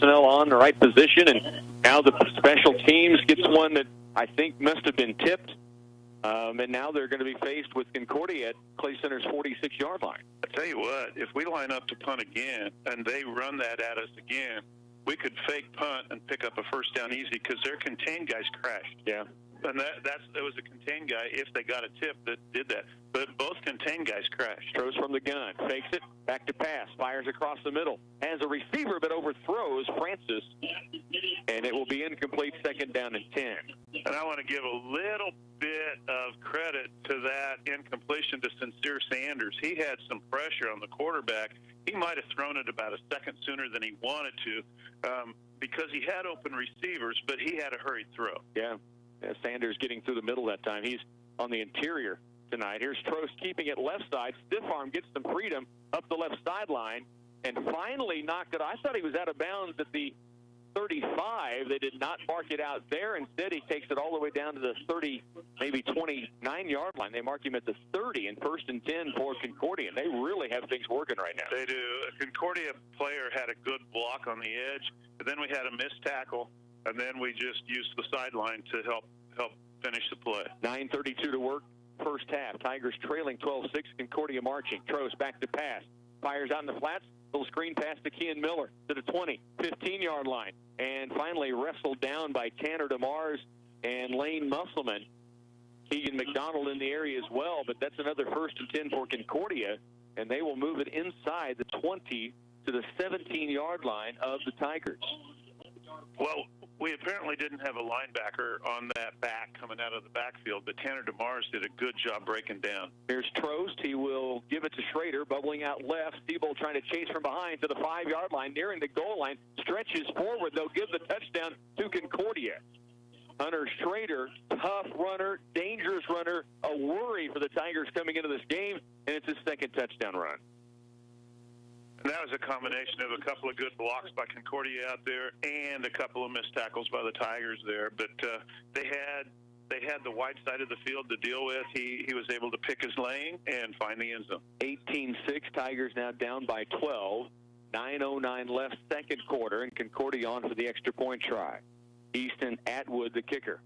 personnel on the right position, and now the special teams gets one that I think must have been tipped. And now they're going to be faced with Concordia at Clay Center's 46-yard line. I tell you what, if we line up to punt again and they run that at us again, we could fake punt and pick up a first down easy because their contained guys crashed. Yeah. And that was a contained guy if they got a tip that did that. But both contained guys crashed. Throws from the gun, fakes it, back to pass, fires across the middle, has a receiver but overthrows Francis, and it will be incomplete, second down and 10. And I want to give a little bit of credit to that incompletion to Sincere Sanders. He had some pressure on the quarterback. He might have thrown it about a second sooner than he wanted to because he had open receivers, but he had a hurried throw. Yeah. Sanders getting through the middle that time. He's on the interior tonight. Here's Trost keeping it left side. Stiff arm gets some freedom up the left sideline and finally knocked it. I thought he was out of bounds at the 35. They did not mark it out there. Instead, he takes it all the way down to the 30, maybe 29-yard line. They mark him at the 30 and first and 10 for Concordia. They really have things working right now. They do. A Concordia player had a good block on the edge, but then we had a missed tackle, and then we just used the sideline to help finish the play. 9:32 to work, first half. Tigers trailing 12-6, Concordia marching. Trost back to pass. Fires out in the flats. Little screen pass to Kean Miller to the 20, 15-yard line. And finally wrestled down by Tanner DeMars and Lane Musselman. Keegan McDonald in the area as well, but that's another first and 10 for Concordia, and they will move it inside the 20 to the 17-yard line of the Tigers. Well, we apparently didn't have a linebacker on that back coming out of the backfield, but Tanner DeMars did a good job breaking down. Here's Trost. He will give it to Schrader, bubbling out left. Siebel trying to chase from behind to the 5-yard line, nearing the goal line. Stretches forward. They'll give the touchdown to Concordia. Hunter Schrader, tough runner, dangerous runner, a worry for the Tigers coming into this game, and it's his second touchdown run. And that was a combination of a couple of good blocks by Concordia out there and a couple of missed tackles by the Tigers there. But they had the wide side of the field to deal with. He was able to pick his lane and find the end zone. 18-6, Tigers now down by 12. 9:09 left, second quarter, and Concordia on for the extra point try. Easton Atwood, the kicker.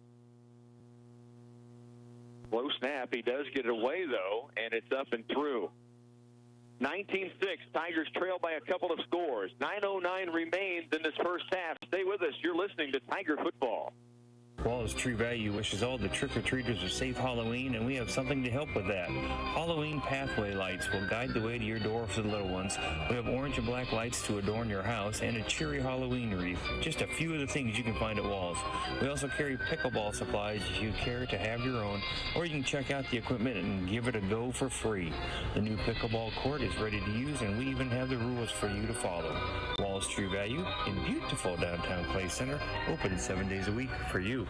Low snap. He does get it away, though, and it's up and through. 19-6, Tigers trail by a couple of scores. 9:09 remains in this first half. Stay with us. You're listening to Tiger Football. Wallace True Value wishes all the trick-or-treaters a safe Halloween, and we have something to help with that. Halloween pathway lights will guide the way to your door for the little ones. We have orange and black lights to adorn your house and a cheery Halloween wreath. Just a few of the things you can find at Walls. We also carry pickleball supplies if you care to have your own, or you can check out the equipment and give it a go for free. The new pickleball court is ready to use, and we even have the rules for you to follow. Wallace True Value in beautiful downtown Clay Center, open 7 days a week for you.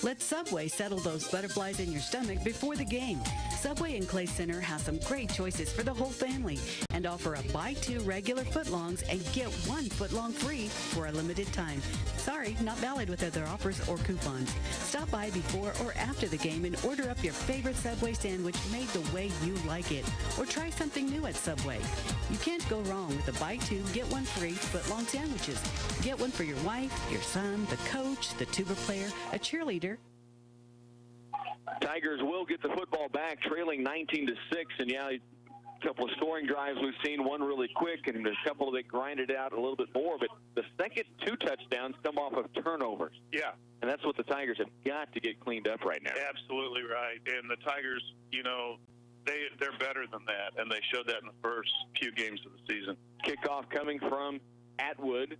Let Subway settle those butterflies in your stomach before the game. Subway in Clay Center has some great choices for the whole family and offer a buy 2 regular footlongs and get 1 footlong free for a limited time. Sorry, not valid with other offers or coupons. Stop by before or after the game and order up your favorite Subway sandwich made the way you like it. Or try something new at Subway. You can't go wrong with the buy 2, get 1 free footlong sandwiches. Get one for your wife, your son, the coach, the tuba player, a cheerleader. Tigers will get the football back, trailing 19-6, and a couple of scoring drives we've seen, one really quick and a couple that grinded out a little bit more, but the second 2 touchdowns come off of turnovers. Yeah. And that's what the Tigers have got to get cleaned up right now. Absolutely right. And the Tigers, they're better than that, and they showed that in the first few games of the season. Kickoff coming from Atwood.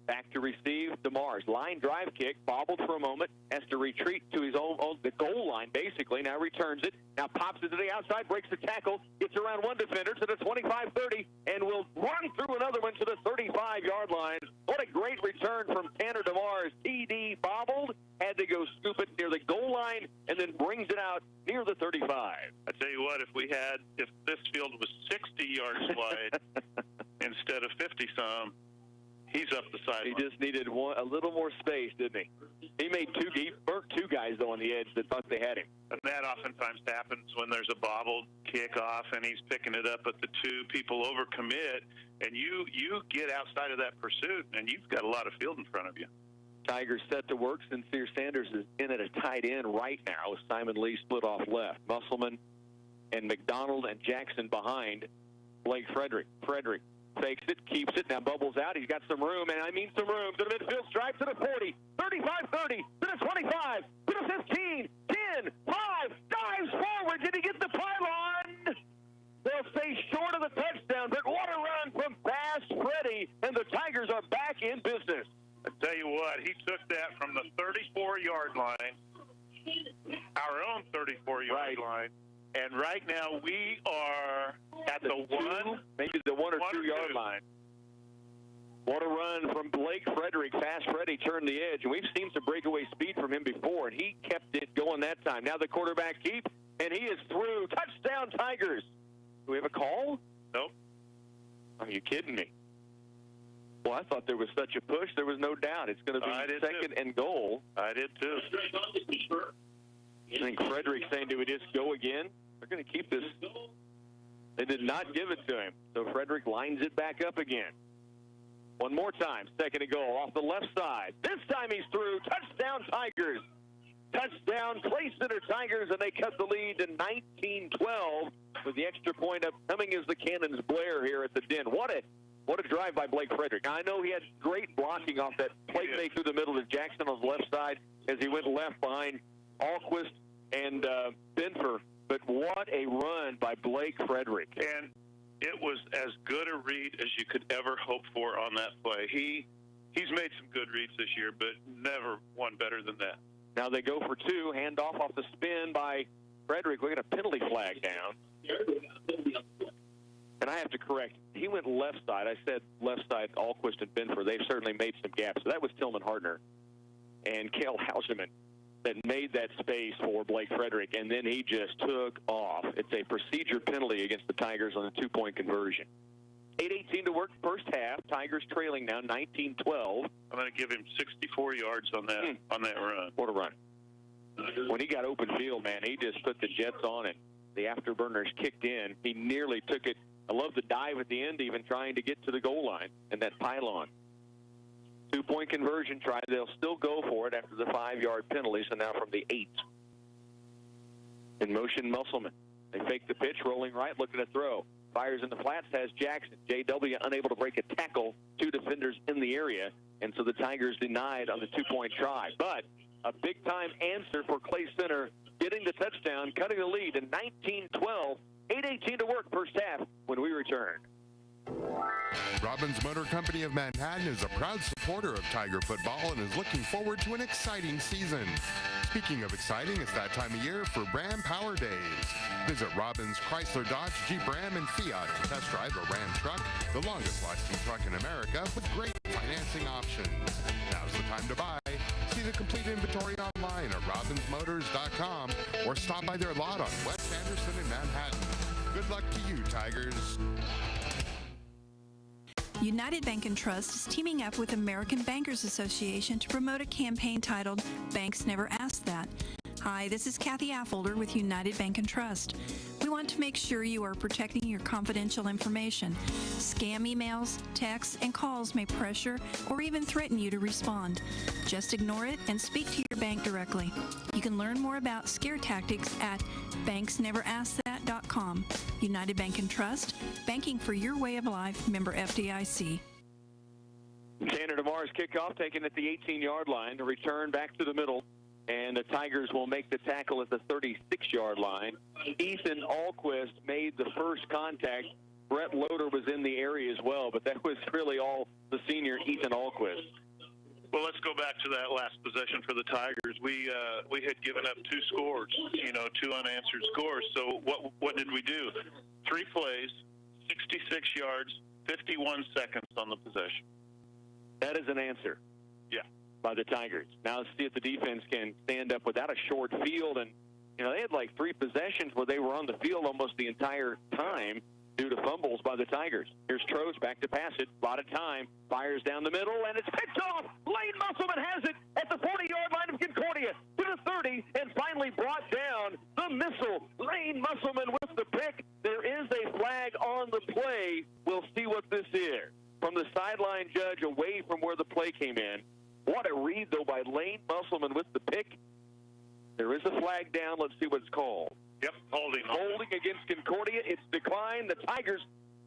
Back to receive DeMars. Line drive kick, bobbled for a moment, has to retreat to his own the goal line, basically. Now returns it. Now pops it to the outside, breaks the tackle, gets around one defender to the 25-30, and will run through another one to the 35-yard line. What a great return from Tanner DeMars. TD bobbled, had to go scoop it near the goal line, and then brings it out near the 35. I tell you what, if this field was 60 yards wide instead of 50-some, he's up the sideline. He just needed a little more space, didn't he? He burnt 2 guys, though, on the edge that thought they had him. And that oftentimes happens when there's a bobbled kickoff and he's picking it up at the 2. People overcommit, and you get outside of that pursuit, and you've got a lot of field in front of you. Tigers set to work. Sincere Sanders is in at a tight end right now with Simon Lee split off left. Musselman and McDonald and Jackson behind Blake Frederick. Frederick fakes it, keeps it, now bubbles out. He's got some room, and I mean some room. To the midfield stripe, to the 40, 35-30, to the 25, to the 15, 10, 5, dives forward. Did he get the pylon? They'll stay short of the touchdown, but what a run from Fast Freddy, and the Tigers are back in business. I tell you what, he took that from the 34-yard line, our own 34-yard line, and right now we are at the 1, maybe the 1 or 2 yard line. What a run from Blake Frederick. Fast Freddy turned the edge, and we've seen some breakaway speed from him before, and he kept it going that time. Now the quarterback keep, and he is through. Touchdown, Tigers. Do we have a call? Nope. Are you kidding me? Well, I thought there was such a push. There was no doubt. It's going to be second and goal. I did too. I think Frederick's saying, do we just go again? They're going to keep this. They did not give it to him. So Frederick lines it back up again. One more time. Second and goal off the left side. This time he's through. Touchdown, Tigers. Touchdown, Clay Center Tigers, and they cut the lead to 19-12 with the extra point upcoming as the cannons blare here at the Den. What a drive by Blake Frederick. Now, I know he had great blocking off that play fake through the middle to Jackson on his left side as he went left behind Alquist and Benfer. But what a run by Blake Frederick. And it was as good a read as you could ever hope for on that play. He's made some good reads this year, but never one better than that. Now they go for 2. Handoff off the spin by Frederick. We got a penalty flag down. And I have to correct. He went left side. I said left side, Alquist and Benfer. They've certainly made some gaps. So that was Tillman Hardner and Cale Hausman that made that space for Blake Frederick, and then he just took off. It's a procedure penalty against the Tigers on a 2-point conversion. 8:18 to work first half. Tigers trailing now 19-12. I'm going to give him 64 yards on that run. What a run. When he got open field, man, he just put the jets on it. The afterburners kicked in. He nearly took it. I love the dive at the end, even trying to get to the goal line and that pylon. 2-point conversion try. They'll still go for it after the 5-yard penalty, so now from the 8. In motion, Musselman. They fake the pitch, rolling right, looking to throw. Fires in the flats, has Jackson. J.W. unable to break a tackle. 2 defenders in the area, and so the Tigers denied on the 2-point try. But a big-time answer for Clay Center, getting the touchdown, cutting the lead in 19-12. 8:18 to work first half when we return. Robbins Motor Company of Manhattan is a proud supporter of Tiger football and is looking forward to an exciting season. Speaking of exciting, it's that time of year for Ram Power Days. Visit Robbins Chrysler Dodge Jeep Ram and Fiat to test drive a Ram truck, the longest lasting truck in America with great financing options. Now's the time to buy. See the complete inventory online at robbinsmotors.com or stop by their lot on West Anderson in Manhattan. Good luck to you, Tigers. United Bank and Trust is teaming up with American Bankers Association to promote a campaign titled Banks Never Ask That. Hi, this is Kathy Affolter with United Bank and Trust. We want to make sure you are protecting your confidential information. Scam emails, texts, and calls may pressure or even threaten you to respond. Just ignore it and speak to your bank directly. You can learn more about scare tactics at banksneveraskthat.com. United Bank and Trust, banking for your way of life, member FDIC. Tanner DeMar's kickoff taken at the 18-yard line to return back to the middle. And the Tigers will make the tackle at the 36-yard line. Ethan Alquist made the first contact. Brett Loader was in the area as well, but that was really all the senior Ethan Alquist. Well, let's go back to that last possession for the Tigers. We had given up 2 scores, 2 unanswered scores. So what did we do? 3 plays, 66 yards, 51 seconds on the possession. That is an answer. Yeah. By the Tigers. Now let's see if the defense can stand up without a short field. And, they had like 3 possessions where they were on the field almost the entire time due to fumbles by the Tigers. Here's Trost back to pass it. A lot of time. Fires down the middle, and it's picked off. Lane Musselman has it at the 40-yard line of Concordia. To the 30 and finally brought down the missile. Lane Musselman with the pick. There is a flag on the play. We'll see what this is. From the sideline judge away from where the play came in. What a read, though, by Lane Musselman with the pick. There is a flag down. Let's see what it's called. Yep, holding. Holding against Concordia. It's declined. The Tigers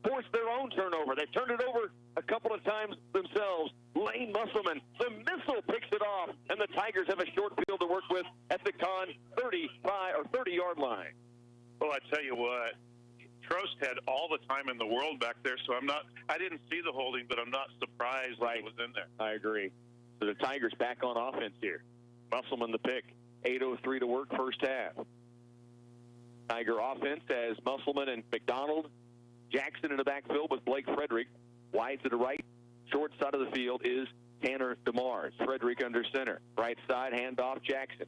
forced their own turnover. They've turned it over a couple of times themselves. Lane Musselman, the missile picks it off, and the Tigers have a short field to work with at the Con 30-yard line. Well, I tell you what, Trost had all the time in the world back there, so I didn't see the holding, but I'm not surprised that it was in there. I agree. So the Tigers back on offense here. Musselman the pick. 8:03 to work, first half. Tiger offense has Musselman and McDonald. Jackson in the backfield with Blake Frederick. Wide to the right. Short side of the field is Tanner DeMars. Frederick under center. Right side, handoff Jackson.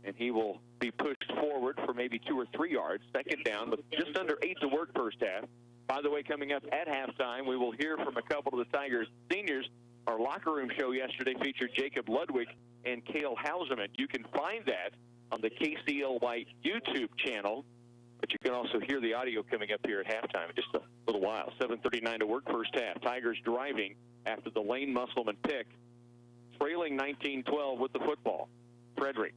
And he will be pushed forward for maybe 2 or 3 yards. Second down, but just under 8 to work first half. By the way, coming up at halftime, we will hear from a couple of the Tigers seniors. Our locker room show yesterday featured Jacob Ludwig and Cale Hauserman. You can find that on the KCLY YouTube channel, but you can also hear the audio coming up here at halftime in just a little while. 7:39 to work first half. Tigers driving after the Lane Musselman pick, trailing 19-12 with the football. Frederick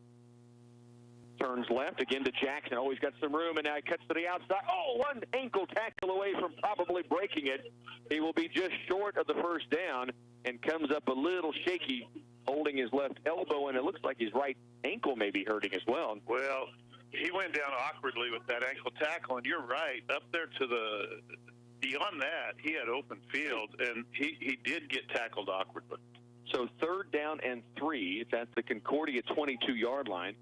turns left again to Jackson. Always got some room, and now he cuts to the outside. Oh, one ankle tackle away from probably breaking it. He will be just short of the first down and comes up a little shaky, holding his left elbow, and it looks like his right ankle may be hurting as well. Well, he went down awkwardly with that ankle tackle, and you're right. Up there to beyond that, he had open field, and he did get tackled awkwardly. So 3rd down and 3. It's at the Concordia 22-yard line.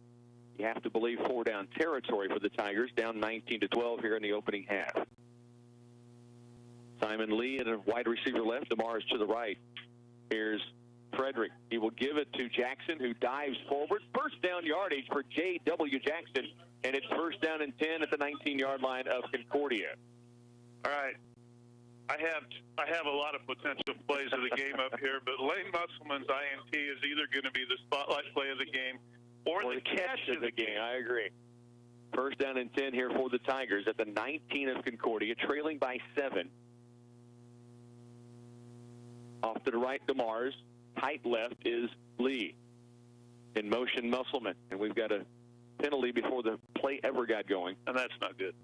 You have to believe 4-down territory for the Tigers, down 19-12 here in the opening half. Simon Lee and a wide receiver left, DeMars to the right. Here's Frederick. He will give it to Jackson, who dives forward. First down yardage for J.W. Jackson, and it's 1st down and 10 at the 19-yard line of Concordia. All right. I have a lot of potential plays of the game up here, but Lane Musselman's INT is either going to be the spotlight play of the game or the catch of the game. I agree. 1st down and 10 here for the Tigers at the 19 of Concordia, trailing by 7. Off to the right, DeMars. Tight left is Lee. In motion, Musselman. And we've got a penalty before the play ever got going. And that's not good.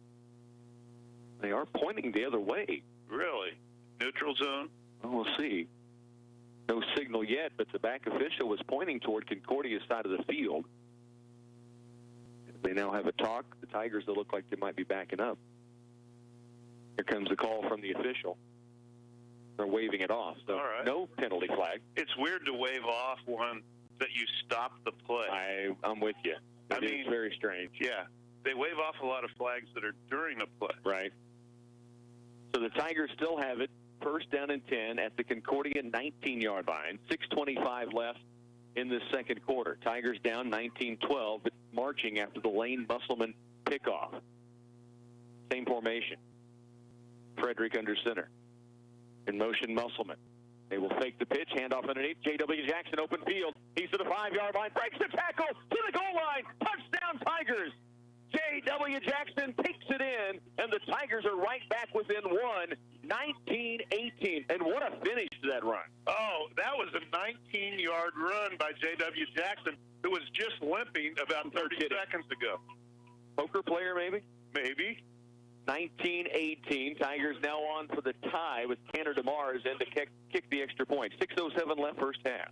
They are pointing the other way. Really? Neutral zone? Well, we'll see. No signal yet, but the back official was pointing toward Concordia's side of the field. They now have a talk. The Tigers, they look like they might be backing up. Here comes the call from the official. They're waving it off. So all right. No penalty flag. It's weird to wave off one that you stop the play. I'm with you. It's very strange. Yeah. They wave off a lot of flags that are during the play. Right. So the Tigers still have it. 1st down and 10 at the Concordia 19-yard line. 6:25 left in the second quarter. Tigers down 19-12, but marching after the Lane Musselman pickoff. Same formation. Frederick under center. In motion, Musselman. They will fake the pitch, handoff underneath. J.W. Jackson, open field. He's to the 5-yard line, breaks the tackle to the goal line. Touchdown, Tigers. J.W. Jackson takes it in, and the Tigers are right back within one, 19-18. And what a finish to that run. Oh, that was a 19-yard run by J.W. Jackson, who was just limping about 30 seconds ago. Poker player, maybe? Maybe. 19-18. Tigers now on for the tie with Tanner DeMars in to kick the extra point. 6:07 left first half.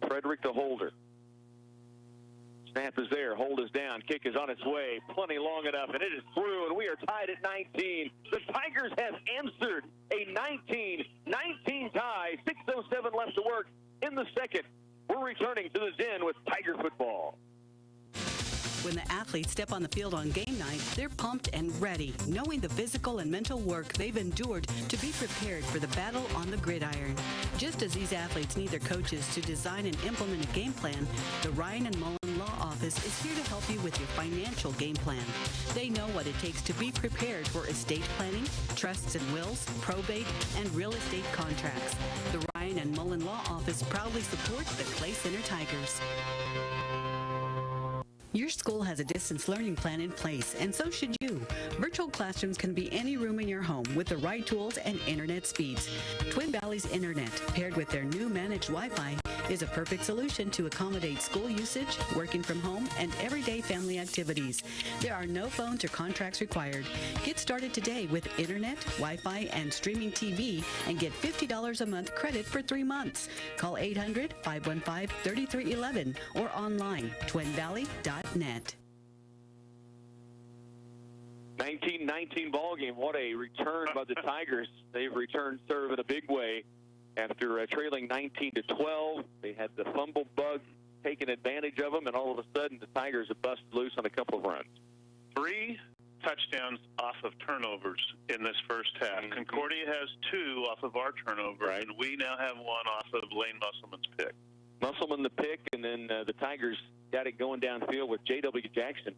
Frederick the holder. Snap is there. Hold is down. Kick is on its way. Plenty long enough, and it is through, and we are tied at 19. The Tigers have answered a 19-19 tie. 6:07 left to work in the second. We're returning to the Den with Tiger football. When the athletes step on the field on game night, they're pumped and ready, knowing the physical and mental work they've endured to be prepared for the battle on the gridiron. Just as these athletes need their coaches to design and implement a game plan, the Ryan and Mullen Law Office is here to help you with your financial game plan. They know what it takes to be prepared for estate planning, trusts and wills, probate, and real estate contracts. The Ryan and Mullen Law Office proudly supports the Clay Center Tigers. Your school has a distance learning plan in place, and so should you. Virtual classrooms can be any room in your home with the right tools and internet speeds. Twin Valley's internet, paired with their new managed Wi-Fi, is a perfect solution to accommodate school usage, working from home, and everyday family activities. There are no phones or contracts required. Get started today with internet, Wi-Fi, and streaming TV and get $50 a month credit for 3 months. Call 800-515-3311 or online, twinvalley.net. 19-19 ball game. What a return by the Tigers. They've returned serve in a big way after trailing 19-12. They had the fumble bug taking advantage of them, and all of a sudden the Tigers have busted loose on a couple of runs. 3 touchdowns off of turnovers in this first half. Mm-hmm. Concordia has 2 off of our turnovers, right, and we now have 1 off of Lane Musselman's pick. Musselman the pick, and then the Tigers got it going downfield with J.W. Jackson.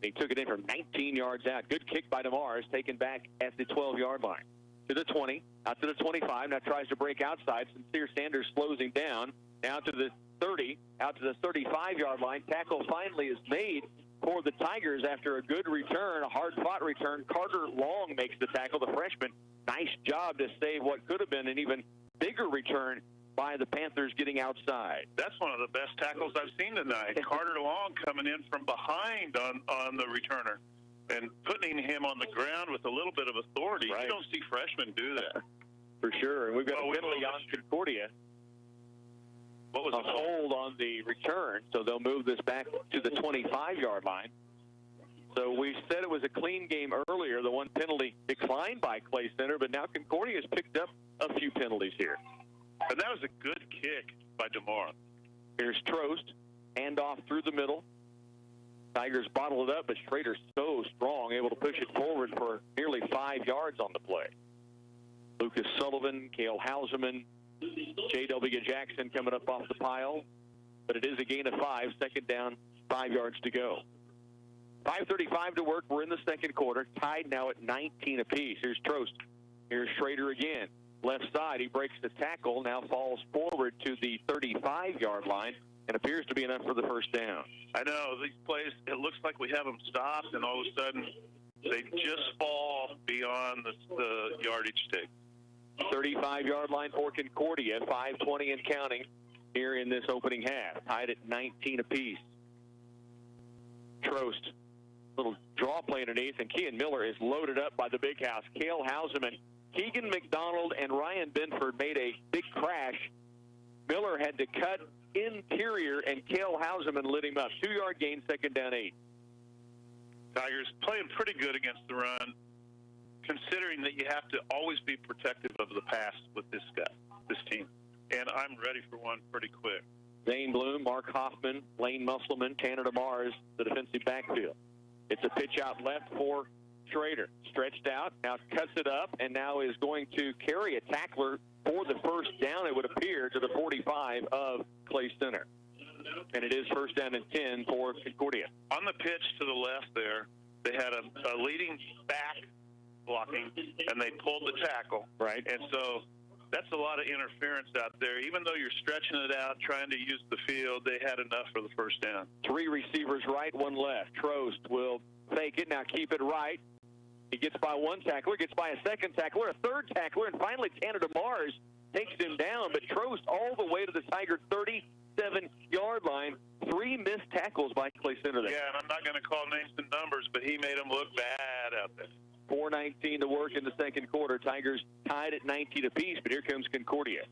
He took it in from 19 yards out. Good kick by DeMars, taken back at the 12-yard line. To the 20, out to the 25. Now tries to break outside. Sincere Sanders slows him down. Now to the 30, out to the 35-yard line. Tackle finally is made for the Tigers after a good return, a hard-fought return. Carter Long makes the tackle, the freshman. Nice job to save what could have been an even bigger return by the Panthers getting outside. That's one of the best tackles I've seen tonight. Carter Long coming in from behind on the returner and putting him on the ground with a little bit of authority. Right. You don't see freshmen do that. For sure. And we've got a penalty on Concordia. What was a hold on the return, so they'll move this back to the 25-yard line. So we said it was a clean game earlier. The one penalty declined by Clay Center, but now Concordia has picked up a few penalties here. And that was a good kick by DeMar. Here's Trost, handoff through the middle. Tigers bottle it up, but Schrader's so strong, able to push it forward for nearly 5 yards on the play. Lucas Sullivan, Cale Hauserman, J.W. Jackson coming up off the pile. But it is a gain of 5, second down, 5 yards to go. 5:35 to work. We're in the second quarter, tied now at 19 apiece. Here's Trost. Here's Schrader again. Left side, he breaks the tackle, now falls forward to the 35-yard line, and appears to be enough for the first down. I know, these plays, it looks like we have them stopped, and all of a sudden they just fall beyond the yardage take. 35-yard line for Concordia, 5:20 and counting here in this opening half, tied at 19 apiece. Trost, little draw play underneath, and Kean Miller is loaded up by the big house. Cale Hauserman, Keegan McDonald, and Ryan Benford made a big crash. Miller had to cut interior, and Cale Hauserman lit him up. 2-yard gain, second down 8. Tigers playing pretty good against the run, considering that you have to always be protective of the pass with this team. And I'm ready for one pretty quick. Zane Bloom, Mark Hoffman, Lane Musselman, Tanner DeMars, the defensive backfield. It's a pitch out left for Schrader. Stretched out, now cuts it up, and now is going to carry a tackler for the first down, it would appear, to the 45 of Clay Center. And it is first down and 10 for Concordia. On the pitch to the left there, they had a leading back blocking, and they pulled the tackle. Right. And so that's a lot of interference out there. Even though you're stretching it out, trying to use the field, they had enough for the first down. 3 receivers right, 1 left. Trost will fake it, now keep it right. He gets by 1 tackler, gets by a second tackler, a third tackler, and finally Tanner DeMars takes him down. But Trost all the way to the Tiger 37-yard line. 3 missed tackles by Clay Center there. Yeah, and I'm not going to call names and numbers, but he made them look bad out there. 4:19 to work in the second quarter. Tigers tied at 19 apiece, but here comes Concordia.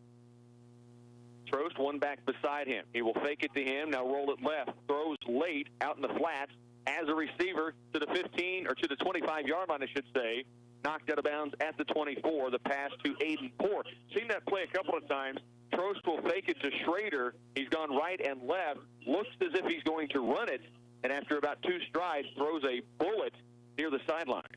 Trost, 1 back beside him. He will fake it to him, now roll it left. Throws late out in the flats as a receiver to the 15, or to the 25-yard line, I should say. Knocked out of bounds at the 24, the pass to Aiden Poor. Seen that play a couple of times. Trost will fake it to Schrader. He's gone right and left. Looks as if he's going to run it, and after about 2 strides, throws a bullet near the sideline.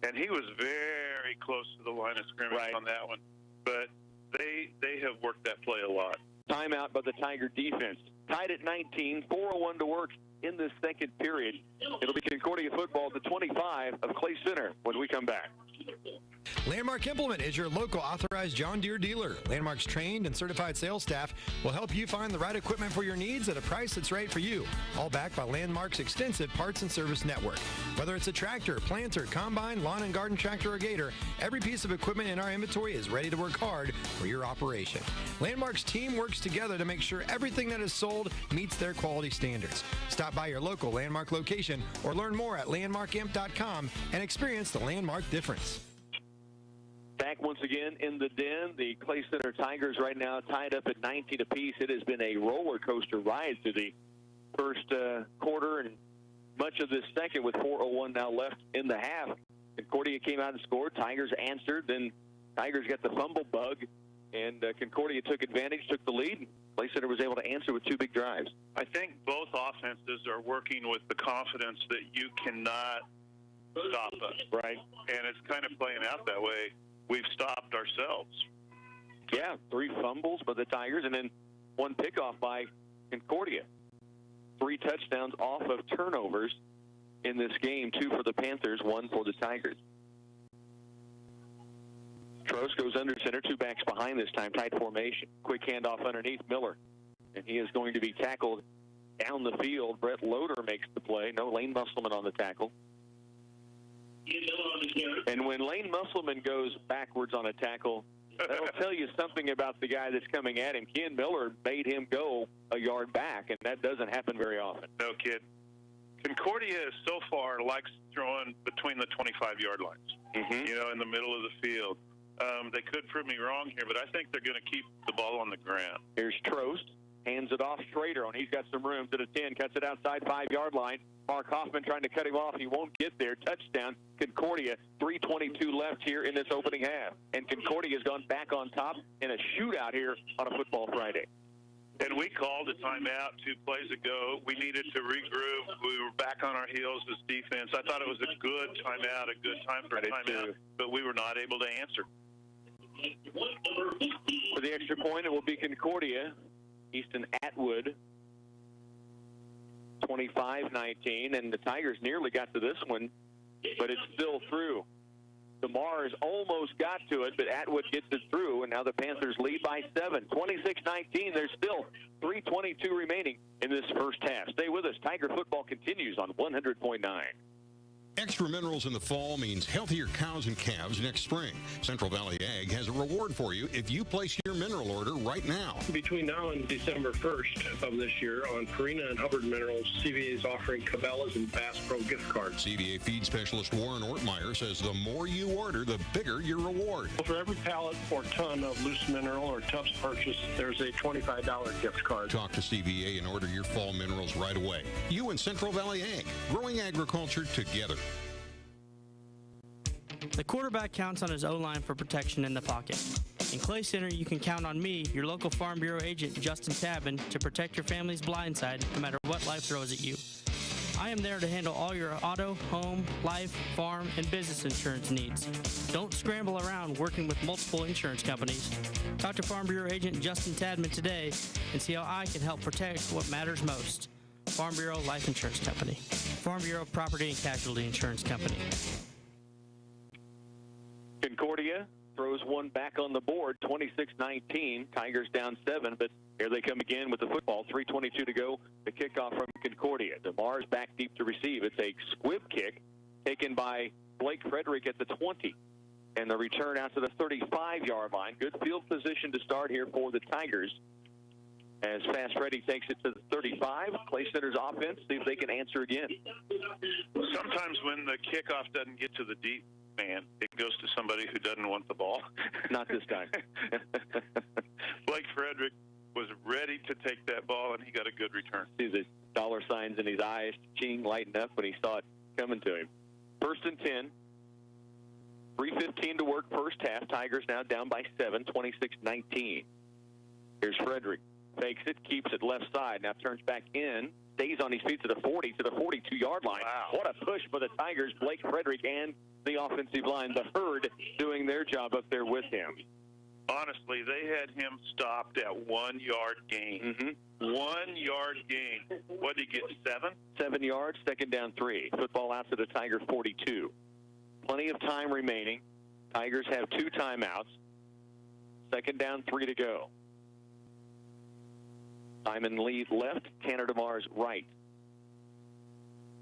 And he was very close to the line of scrimmage on that one. But they have worked that play a lot. Timeout by the Tiger defense. Tied at 19, 4:01 to work in this second period. It'll be Concordia football at the 25 of Clay Center when we come back. Landmark Implement is your local authorized John Deere dealer. Landmark's trained and certified sales staff will help you find the right equipment for your needs at a price that's right for you, all backed by Landmark's extensive parts and service network. Whether it's a tractor, planter, combine, lawn and garden tractor, or gator, every piece of equipment in our inventory is ready to work hard for your operation. Landmark's team works together to make sure everything that is sold meets their quality standards. Stop by your local Landmark location or learn more at landmarkimp.com and experience the Landmark difference. Back once again in the den. The Clay Center Tigers right now tied up at 19 apiece. It has been a roller coaster ride through the first quarter and much of this second with 4:01 now left in the half. Concordia came out and scored. Tigers answered. Then Tigers got the fumble bug, and Concordia took advantage, took the lead. Clay Center was able to answer with two big drives. I think both offenses are working with the confidence that you cannot stop us. Right. And it's kind of playing out that way. We've stopped ourselves. Yeah, 3 fumbles by the Tigers and then 1 pickoff by Concordia. 3 touchdowns off of turnovers in this game, 2 for the Panthers, 1 for the Tigers. Trost goes under center, 2 backs behind this time, tight formation. Quick handoff underneath Miller, and he is going to be tackled down the field. Brett Loader makes the play. No Lane Musselman on the tackle. And when Lane Musselman goes backwards on a tackle, that'll tell you something about the guy that's coming at him. Ken Miller made him go a yard back, and that doesn't happen very often. No kid. Concordia so far likes throwing between the 25-yard lines, in the middle of the field. They could prove me wrong here, but I think they're going to keep the ball on the ground. Here's Trost. Hands it off Schrader, and he's got some room to the 10. Cuts it outside 5-yard line. Mark Hoffman trying to cut him off. He won't get there. Touchdown, Concordia. 3:22 left here in this opening half. And Concordia has gone back on top in a shootout here on a Football Friday. And we called a timeout 2 plays ago. We needed to regroup. We were back on our heels as defense. I thought it was a good timeout, a good time for a timeout, but we were not able to answer. For the extra point, it will be Concordia. Easton Atwood, 25-19, and the Tigers nearly got to this one, but it's still through. DeMars almost got to it, but Atwood gets it through, and now the Panthers lead by 7. 26-19, there's still 3:22 remaining in this first half. Stay with us. Tiger football continues on 100.9. Extra minerals in the fall means healthier cows and calves next spring. Central Valley Ag has a reward for you if you place your mineral order right now. Between now and December 1st of this year on Purina and Hubbard Minerals, CVA is offering Cabela's and Bass Pro gift cards. CVA feed specialist Warren Ortmeyer says the more you order, the bigger your reward. For every pallet or ton of loose mineral or tubs purchased, there's a $25 gift card. Talk to CVA and order your fall minerals right away. You and Central Valley Ag, growing agriculture together. The quarterback counts on his O-line for protection in the pocket. In Clay Center, you can count on me, your local Farm Bureau agent, Justin Tabin, to protect your family's blind side no matter what life throws at you. I am there to handle all your auto, home, life, farm, and business insurance needs. Don't scramble around working with multiple insurance companies. Talk to Farm Bureau agent Justin Tadman today and see how I can help protect what matters most. Farm Bureau Life Insurance Company. Farm Bureau Property and Casualty Insurance Company. Concordia throws one back on the board, 26-19. Tigers down 7, but here they come again with the football. 3:22 to go. The kickoff from Concordia. DeMars back deep to receive. It's a squib kick taken by Blake Frederick at the 20. And the return out to the 35-yard line. Good field position to start here for the Tigers. As Fast Freddy takes it to the 35, Clay Center's offense, see if they can answer again. Sometimes when the kickoff doesn't get to the deep man, it goes to somebody who doesn't want the ball. Not this time. Blake Frederick was ready to take that ball, and he got a good return. See the dollar signs in his eyes, ching, lighten up when he saw it coming to him. 1st and 10. 3:15 to work first half. Tigers now down by 7, 26-19. Here's Frederick. Fakes it, keeps it left side. Now turns back in, stays on his feet to the 40, to the 42-yard line. Wow. What a push for the Tigers. Blake Frederick and the offensive line, the herd, doing their job up there with him. Honestly, they had him stopped at 1 yard gain. 1 yard gain. What did he get, 7? 7 yards, 2nd down 3. Football out to the Tiger 42. Plenty of time remaining. Tigers have 2 timeouts. Second down, 3 to go. Simon lead left, Tanner DeMars right.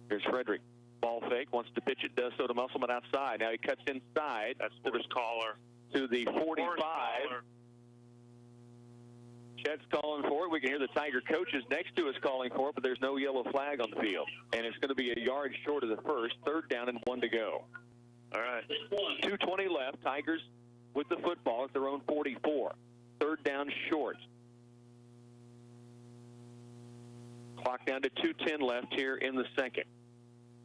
Here's Frederick. Ball fake, wants to pitch it, does so to Musselman outside. Now he cuts inside. That's Forrest Caller. To the 45. Chet's calling for it. We can hear the Tiger coaches next to us calling for it, but there's no yellow flag on the field. And it's going to be a yard short of the first. Third down and 1 to go. All right. 2:20 left. Tigers with the football at their own 44. Third down short. Clock down to 2:10 left here in the second.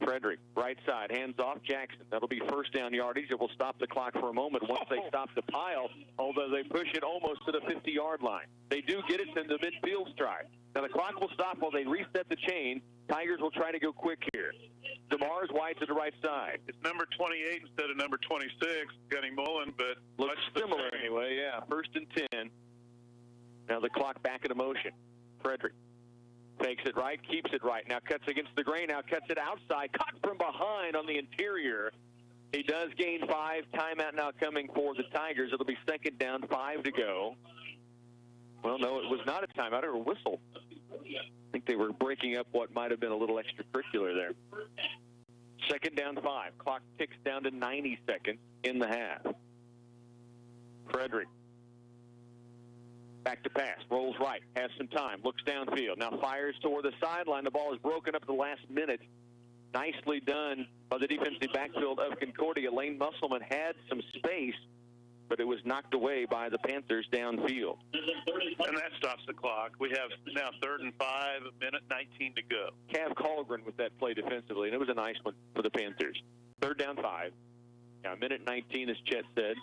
Frederick, right side, hands off Jackson. That'll be first down yardage. It will stop the clock for a moment once they stop the pile, although they push it almost to the 50-yard line. They do get it to the midfield stride. Now the clock will stop while they reset the chain. Tigers will try to go quick here. DeMars wide to the right side. It's number 28 instead of number 26, Gunny Mullen, but looks similar anyway, yeah. First and 10. Now the clock back into motion. Frederick takes it right, keeps it right. Now cuts against the grain, now cuts it outside. Caught from behind on the interior. He does gain 5. Timeout now coming for the Tigers. It'll be second down, 5 to go. Well, no, it was not a timeout, or a whistle. I think they were breaking up what might have been a little extracurricular there. Second down, 5. Clock ticks down to 90 seconds in the half. Frederick. Back to pass, rolls right, has some time, looks downfield, now fires toward the sideline. The ball is broken up at the last minute. Nicely done by the defensive backfield of Concordia. Lane Musselman had some space, but it was knocked away by the Panthers downfield. And that stops the clock. We have now 3rd and 5, 1:19 to go. Cav Colgren with that play defensively, and it was a nice one for the Panthers. 3rd down, 5. Now 1:19, as Chet said.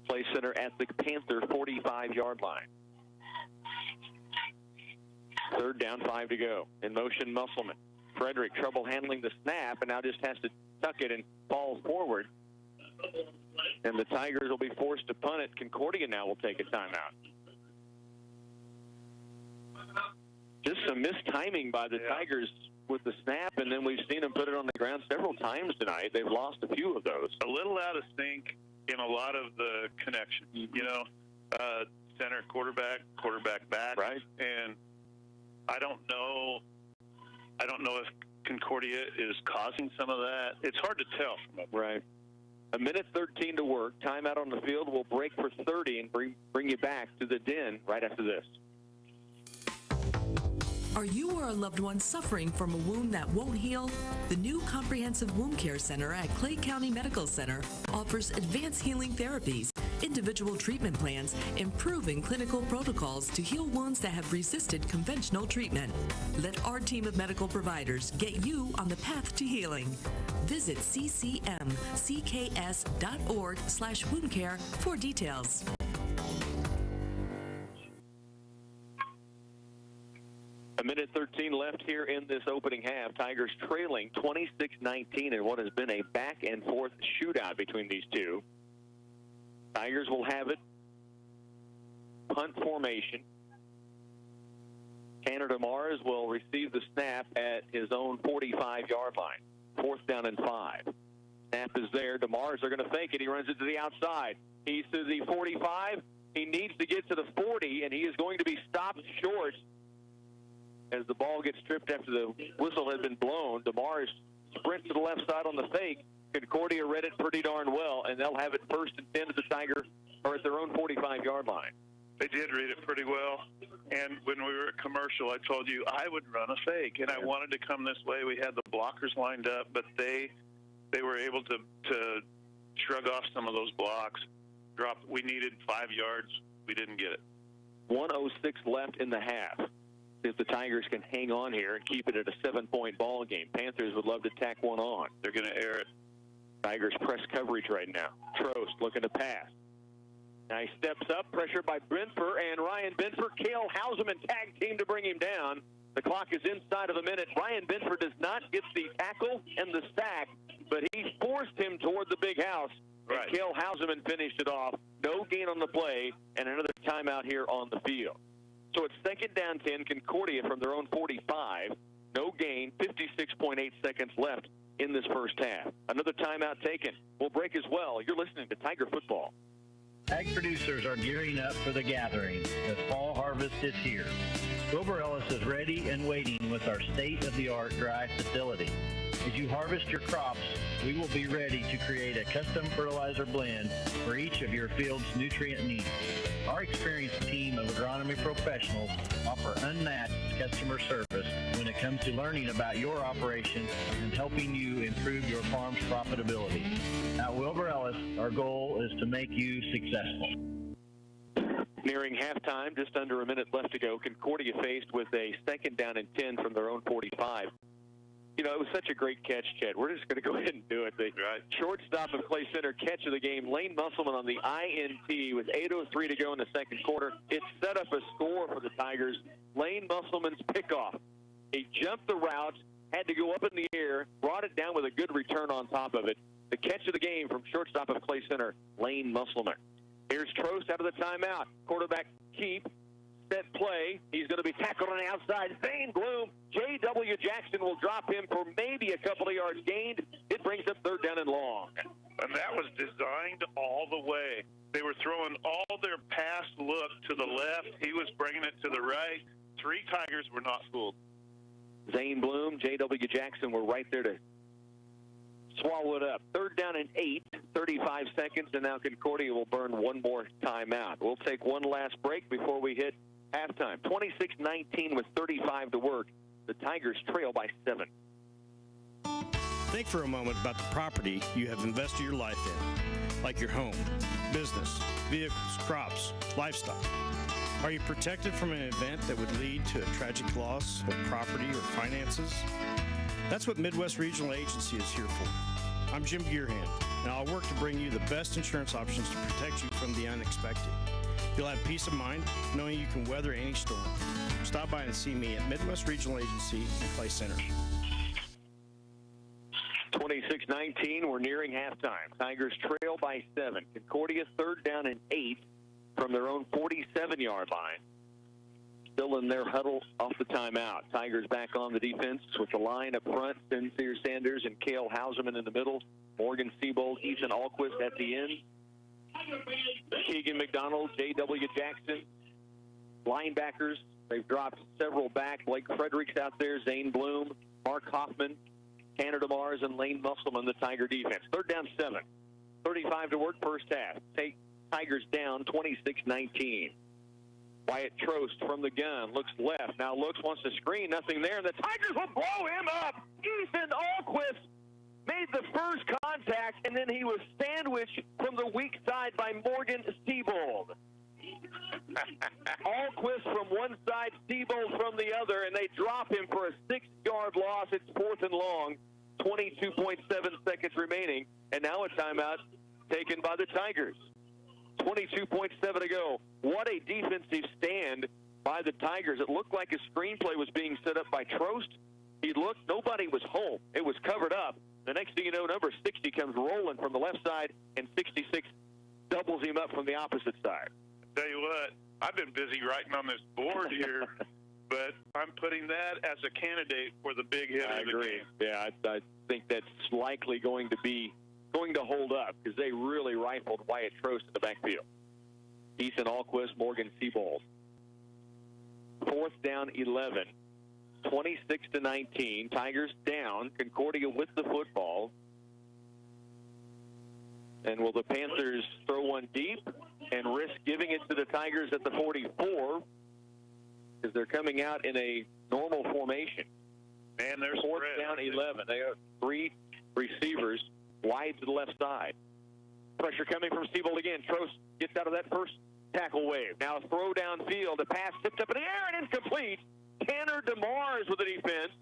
Play center at the Panther 45-yard line. 3rd down, 5 to go. In motion, Musselman. Frederick, trouble handling the snap, and now just has to tuck it and fall forward. And the Tigers will be forced to punt it. Concordia now will take a timeout. Just some missed timing by the Tigers with the snap, and then we've seen them put it on the ground several times tonight. They've lost a few of those. A little out of sync in a lot of the connections, center, quarterback back. Right. And I don't know if Concordia is causing some of that. It's hard to tell from up there. Right. 1:13 to work. Timeout on the field. We'll break for 30 and bring you back to the den right after this. Are you or a loved one suffering from a wound that won't heal? The new Comprehensive Wound Care Center at Clay County Medical Center offers advanced healing therapies, individual treatment plans, and proven clinical protocols to heal wounds that have resisted conventional treatment. Let our team of medical providers get you on the path to healing. Visit ccmcks.org/woundcare for details. A 1:13 left here in this opening half. Tigers trailing 26-19 in what has been a back-and-forth shootout between these two. Tigers will have it. Punt formation. Tanner DeMars will receive the snap at his own 45-yard line. 4th down and 5. Snap is there. DeMars are going to fake it. He runs it to the outside. He's to the 45. He needs to get to the 40, and he is going to be stopped short as the ball gets tripped after the whistle had been blown. DeMars sprints to the left side on the fake. Concordia read it pretty darn well, and they'll have it 1st and 10 to the Tiger, or at their own 45-yard line. They did read it pretty well, and when we were at commercial, I told you I would run a fake, and I wanted to come this way. We had the blockers lined up, but they were able to shrug off some of those blocks. We needed 5 yards. We didn't get it. 1:06 left in the half. If the Tigers can hang on here and keep it at a 7-point ball game. Panthers would love to tack one on. They're going to air it. Tigers press coverage right now. Trost looking to pass. Now he steps up, pressured by Benfer, and Ryan Benfer, Cale Houseman tag team to bring him down. The clock is inside of a minute. Ryan Benfer does not get the tackle and the sack, but he forced him toward the big house. Right. And Cale Houseman finished it off. No gain on the play, and another timeout here on the field. So it's 2nd down 10, Concordia from their own 45. no gain, 56.8 seconds left in this first half. Another timeout taken. We'll break as well. You're listening to Tiger Football. Ag producers are gearing up for the gathering as fall harvest is here. Wilbur Ellis is ready and waiting with our state-of-the-art dry facility. As you harvest your crops, we will be ready to create a custom fertilizer blend for each of your field's nutrient needs. Our experienced team of agronomy professionals offer unmatched customer service when it comes to learning about your operation and helping you improve your farm's profitability. At Wilbur Ellis, our goal is to make you successful. Nearing halftime, just under a minute left to go. Concordia faced with a second down and 10 from their own 45. You know, it was such a great catch, Chet. We're just going to go ahead and do it. The shortstop of Clay Center catch of the game, Lane Musselman on the INT with 8:03 to go in the second quarter. It set up a score for the Tigers. Lane Musselman's pickoff. He jumped the route, had to go up in the air, brought it down with a good return on top of it. The catch of the game from shortstop of Clay Center, Lane Musselman. Here's Trost out of the timeout. Quarterback keep. Set play. He's going to be tackled on the outside. Zane Bloom. J.W. Jackson will drop him for maybe a couple of yards gained. It brings up third down and long. And that was designed all the way. They were throwing all their pass look to the left. He was bringing it to the right. 3 Tigers were not fooled. Zane Bloom, J.W. Jackson were right there to swallow it up. Third down and 8, 35 seconds, and now Concordia will burn one more timeout. We'll take one last break before we hit halftime. 26-19 with 35 to work. The Tigers trail by 7. Think for a moment about the property you have invested your life in, like your home, business, vehicles, crops, livestock. Are you protected from an event that would lead to a tragic loss of property or finances? That's what Midwest Regional Agency is here for. I'm Jim Gearhand, and I'll work to bring you the best insurance options to protect you from the unexpected. You'll have peace of mind knowing you can weather any storm. Stop by and see me at Midwest Regional Agency in Clay Center. 26-19, we're nearing halftime. Tigers trail by 7. Concordia third down and 8 from their own 47-yard line. Still in their huddle off the timeout. Tigers back on the defense with the line up front. Sincere Sanders and Cale Hauserman in the middle. Morgan Siebold, Ethan Alquist at the end. Keegan McDonald, J.W. Jackson. Linebackers, they've dropped several back. Blake Fredericks out there, Zane Bloom, Mark Hoffman, Tanner DeMars, and Lane Musselman, the Tiger defense. Third down 7. 35 to work first half. Take Tigers down 26-19. Wyatt Trost from the gun, looks left, now looks, wants to screen, nothing there, and the Tigers will blow him up. Ethan Alquist made the first contact, and then he was sandwiched from the weak side by Morgan Siebold. Alquist from one side, Siebold from the other, and they drop him for a 6-yard loss. It's 4th and long, 22.7 seconds remaining, and now a timeout taken by the Tigers. 22.7 to go. What a defensive stand by the Tigers. It looked like a screenplay was being set up by Trost. He looked, nobody was home. It was covered up. The next thing you know, number 60 comes rolling from the left side, and 66 doubles him up from the opposite side. Tell you what, I've been busy writing on this board here, but I'm putting that as a candidate for the big hit of the game. Yeah, I think that's likely going to hold up because they really rifled Wyatt Trost in the backfield. Ethan Alquist, Morgan Siebold. 4th down 11, 26-19. Tigers down. Concordia with the football. And will the Panthers throw one deep and risk giving it to the Tigers at the 44 because they're coming out in a normal formation? Man, they're 4th down 11. They have 3 receivers wide to the left side. Pressure coming from Siebold again. Trost gets out of that first tackle wave. Now a throw downfield. The pass tipped up in the air and incomplete. Tanner DeMars with the defense.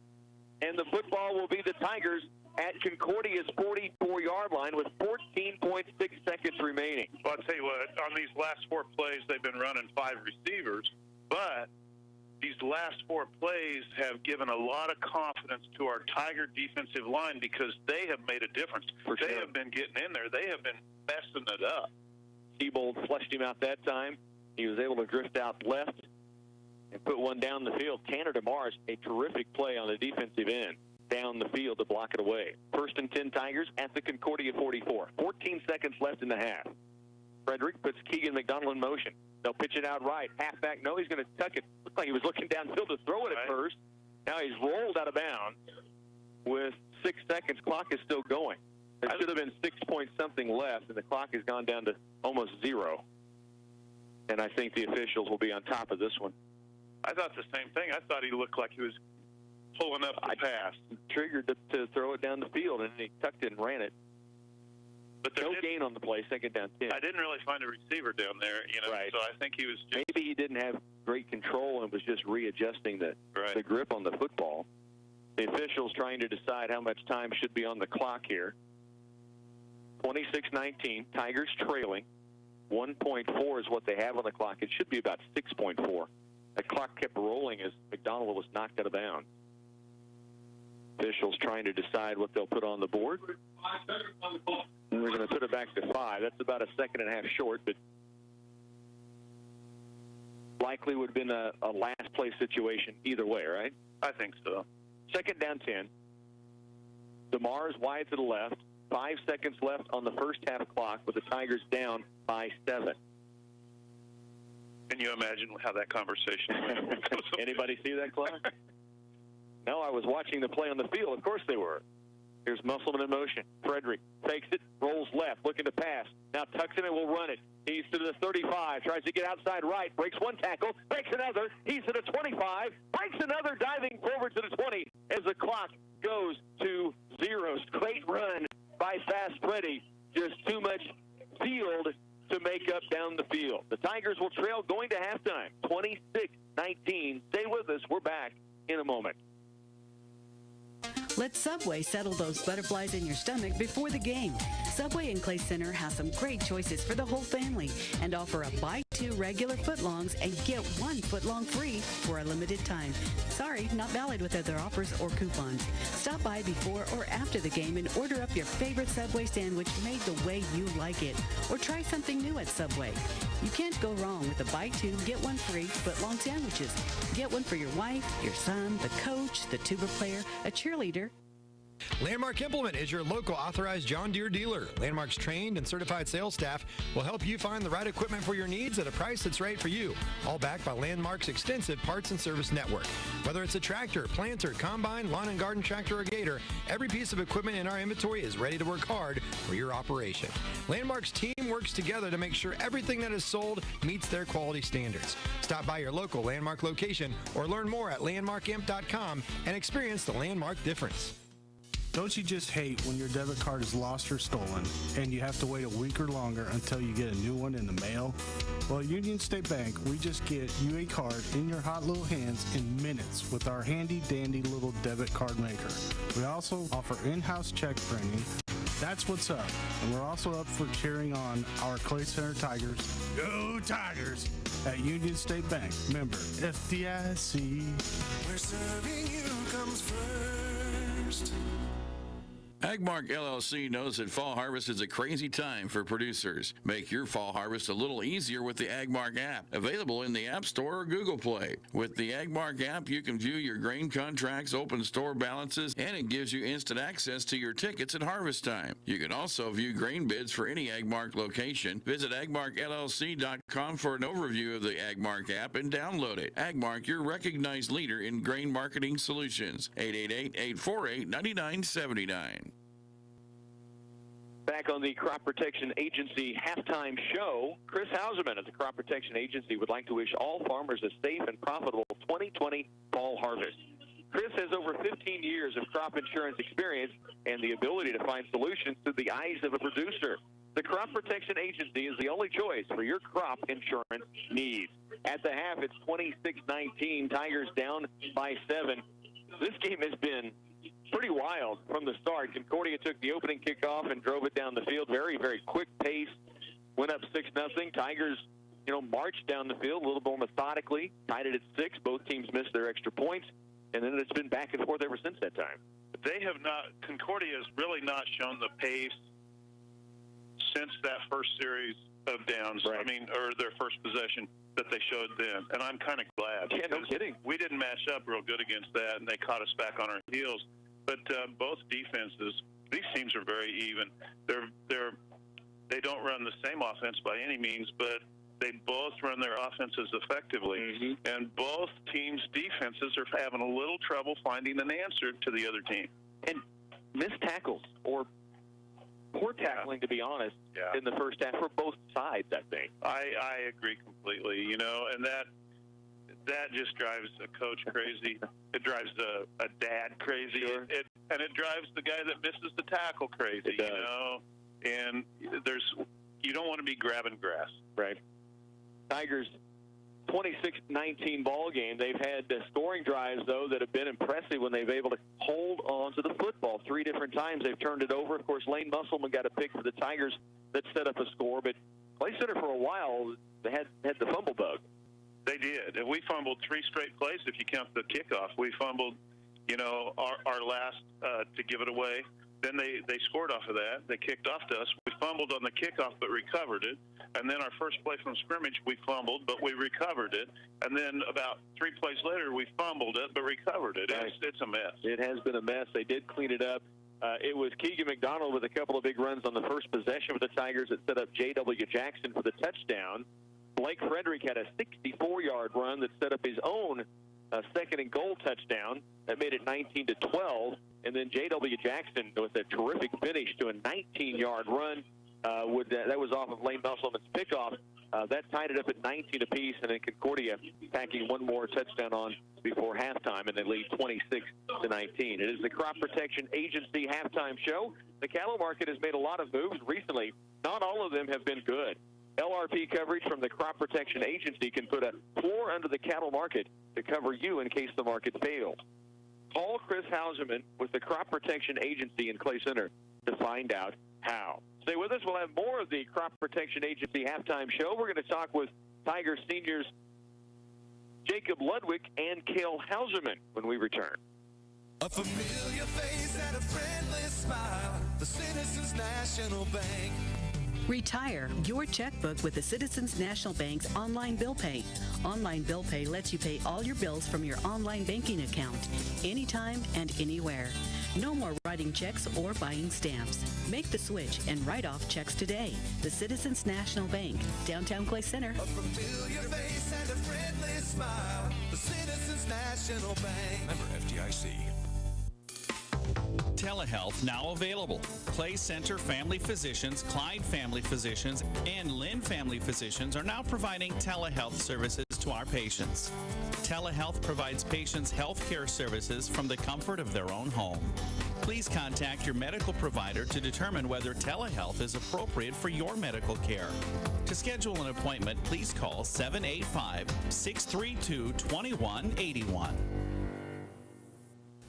And the football will be the Tigers at Concordia's 44-yard line with 14.6 seconds remaining. Well, I'll tell you what, on these last 4 plays, they've been running 5 receivers, but these last 4 plays have given a lot of confidence to our Tiger defensive line because they have made a difference. They have been getting in there. They have been messing it up. Siebold flushed him out that time. He was able to drift out left. and put one down the field. Tanner DeMars, a terrific play on the defensive end down the field to block it away. 1st and 10 Tigers at the Concordia 44. 14 seconds left in the half. Frederick puts Keegan McDonald in motion. They'll pitch it out right. Halfback, no, he's going to tuck it. Looked like he was looking downfield to throw it at first. Now he's rolled out of bounds with 6 seconds. Clock is still going. There should have been 6 point something left, and the clock has gone down to almost 0. And I think the officials will be on top of this one. I thought the same thing. I thought he looked like he was pulling up the pass. Triggered to throw it down the field, and he tucked it and ran it. But no gain on the play, 2nd down 10. I didn't really find a receiver down there, Right. So I think he was just... Maybe he didn't have great control and was just readjusting the grip on the football. The officials trying to decide how much time should be on the clock here. 26-19, Tigers trailing. 1.4 is what they have on the clock. It should be about 6.4. The clock kept rolling as McDonald was knocked out of bounds. Officials trying to decide what they'll put on the board. And we're going to put it back to 5. That's about a second and a half short, but likely would have been a last play situation either way, right? I think so. 2nd down 10. DeMars wide to the left. 5 seconds left on the first half clock with the Tigers down by 7. Can you imagine how that conversation went? Anybody see that, Clark? No, I was watching the play on the field. Of course they were. Here's Musselman in motion. Frederick takes it, rolls left, looking to pass. Now tucks it and will run it. He's to the 35, tries to get outside right, breaks one tackle, breaks another. He's to the 25, breaks another, diving forward to the 20 as the clock goes to 0. Great run by Fast Freddy. Just too much field to make up down the field. The Tigers will trail going to halftime, 26-19. Stay with us. We're back in a moment. Let Subway settle those butterflies in your stomach before the game. Subway in Clay Center has some great choices for the whole family and offer a buy 2 regular footlongs and get 1 footlong free for a limited time. Sorry, not valid with other offers or coupons. Stop by before or after the game and order up your favorite Subway sandwich made the way you like it. Or try something new at Subway. You can't go wrong with the buy 2, get 1 free footlong sandwiches. Get one for your wife, your son, the coach, the tuba player, a cheerleader. Landmark Implement is your local authorized John Deere dealer. Landmark's trained and certified sales staff will help you find the right equipment for your needs at a price that's right for you. All backed by Landmark's extensive parts and service network. Whether it's a tractor, planter, combine, lawn and garden tractor, or gator, every piece of equipment in our inventory is ready to work hard for your operation. Landmark's team works together to make sure everything that is sold meets their quality standards. Stop by your local Landmark location or learn more at landmarkimp.com and experience the Landmark difference. Don't you just hate when your debit card is lost or stolen and you have to wait a week or longer until you get a new one in the mail? Well, at Union State Bank, we just get you a card in your hot little hands in minutes with our handy dandy little debit card maker. We also offer in-house check printing. That's what's up. And we're also up for cheering on our Clay Center Tigers. Go Tigers! At Union State Bank, member FDIC. Where serving you comes first. Agmark LLC knows that fall harvest is a crazy time for producers. Make your fall harvest a little easier with the Agmark app, available in the App Store or Google Play. With the Agmark app, you can view your grain contracts, open store balances, and it gives you instant access to your tickets at harvest time. You can also view grain bids for any Agmark location. Visit agmarkllc.com for an overview of the Agmark app and download it. Agmark, your recognized leader in grain marketing solutions. 888-848-9979. Back on the Crop Protection Agency halftime show, Chris Hauserman of the Crop Protection Agency would like to wish all farmers a safe and profitable 2020 fall harvest. Chris has over 15 years of crop insurance experience and the ability to find solutions through the eyes of a producer. The Crop Protection Agency is the only choice for your crop insurance needs. At the half, it's 26-19, Tigers down by 7. This game has been pretty wild from the start. Concordia took the opening kickoff and drove it down the field. Very, very quick pace. Went up 6-0. Tigers, marched down the field a little more methodically. Tied it at 6. Both teams missed their extra points. And then it's been back and forth ever since that time. They have not, Concordia has really not shown the pace since that first series of downs. Right. Or their first possession. that they showed then, and I'm kind of glad. Yeah, no kidding. We didn't match up real good against that, and they caught us back on our heels. But both defenses, these teams are very even. They don't run the same offense by any means, but they both run their offenses effectively. Mm-hmm. And both teams' defenses are having a little trouble finding an answer to the other team. And missed tackles or poor tackling, to be honest, in the first half for both sides, I think. I agree completely, you know, and that just drives a coach crazy. It drives a dad crazy. Sure. And it drives the guy that misses the tackle crazy, you know. And you don't want to be grabbing grass. Right. Tigers 26-19 ball game. They've had scoring drives, though, that have been impressive when they've been able to hold on to the football. 3 different times they've turned it over. Of course, Lane Musselman got a pick for the Tigers that set up a score, but Clay Center for a while they had the fumble bug. They did, and we fumbled 3 straight plays if you count the kickoff. We fumbled, you know, our last to give it away. Then they scored off of that. They kicked off to us. We fumbled on the kickoff but recovered it. And then our first play from scrimmage, we fumbled, but we recovered it. And then about 3 plays later, we fumbled it but recovered it. Right. It's a mess. It has been a mess. They did clean it up. It was Keegan McDonald with a couple of big runs on the first possession with the Tigers that set up J.W. Jackson for the touchdown. Blake Frederick had a 64-yard run that set up his own second and goal touchdown that made it 19-12. And then J.W. Jackson with a terrific finish to a 19-yard run. That was off of Lane Musselman's pickoff. That tied it up at 19 apiece, and then Concordia packing one more touchdown on before halftime, and they lead 26-19. It is the Crop Protection Agency halftime show. The cattle market has made a lot of moves recently. Not all of them have been good. LRP coverage from the Crop Protection Agency can put a floor under the cattle market to cover you in case the market fails. Call Chris Hauserman with the Crop Protection Agency in Clay Center to find out how. Stay with us. We'll have more of the Crop Protection Agency halftime show. We're going to talk with Tiger seniors Jacob Ludwig and Cale Hauserman when we return. A familiar face and a friendly smile. The Citizens National Bank. Retire your checkbook with the Citizens National Bank's online bill pay. Online bill pay lets you pay all your bills from your online banking account, anytime and anywhere. No more writing checks or buying stamps. Make the switch and write off checks today. The Citizens National Bank, downtown Clay Center. A familiar face and a friendly smile. The Citizens National Bank. Member FDIC. Telehealth now available. Clay Center Family Physicians, Clyde Family Physicians, and Lynn Family Physicians are now providing telehealth services to our patients. Telehealth provides patients health care services from the comfort of their own home. Please contact your medical provider to determine whether telehealth is appropriate for your medical care. To schedule an appointment, please call 785-632-2181.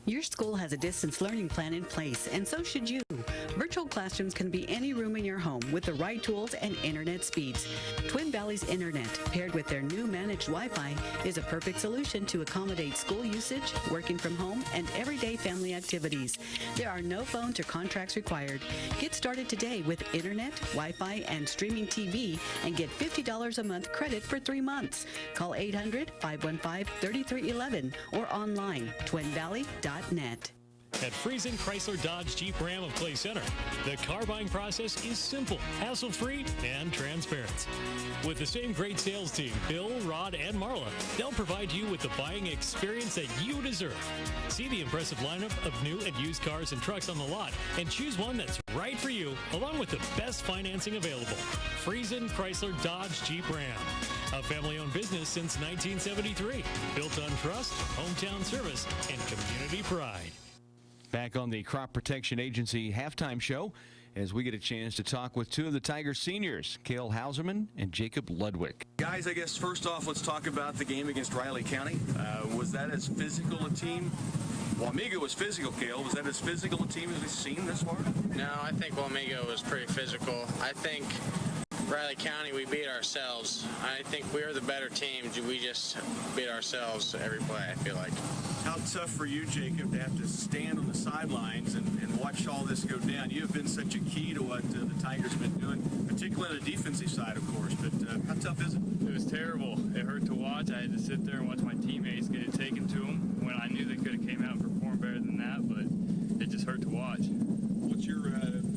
Your school has a distance learning plan in place, and so should you. Virtual classrooms can be any room in your home with the right tools and internet speeds. Twin Valley's Internet, paired with their new managed Wi-Fi, is a perfect solution to accommodate school usage, working from home, and everyday family activities. There are no phones or contracts required. Get started today with Internet, Wi-Fi, and streaming TV, and get $50 a month credit for 3 months. Call 800-515-3311 or online, twinvalley.net. At Friesen Chrysler Dodge Jeep Ram of Clay Center, the car buying process is simple, hassle-free, and transparent. With the same great sales team, Bill, Rod, and Marla, they'll provide you with the buying experience that you deserve. See the impressive lineup of new and used cars and trucks on the lot and choose one that's right for you, along with the best financing available. Friesen Chrysler Dodge Jeep Ram. A family-owned business since 1973. Built on trust, hometown service, and community pride. Back on the Crop Protection Agency halftime show as we get a chance to talk with 2 of the Tiger seniors, Cale Hauserman and Jacob Ludwig. Guys, I guess first off, let's talk about the game against Riley County. Was that as physical a team? Wamego was physical, Cale. Was that as physical a team as we've seen this far? No, I think Wamego was pretty physical. I think Riley County, we beat ourselves. I think we were the better team. We just beat ourselves every play, I feel like. How tough for you, Jacob, to have to stand on the sidelines and watch all this go down? You have been such a key to what the Tigers have been doing, particularly on the defensive side, of course. But how tough is it? It was terrible. It hurt to watch. I had to sit there and watch my teammates get it taken to them when I knew they could have came out and performed better than that, but it just hurt to watch. What's your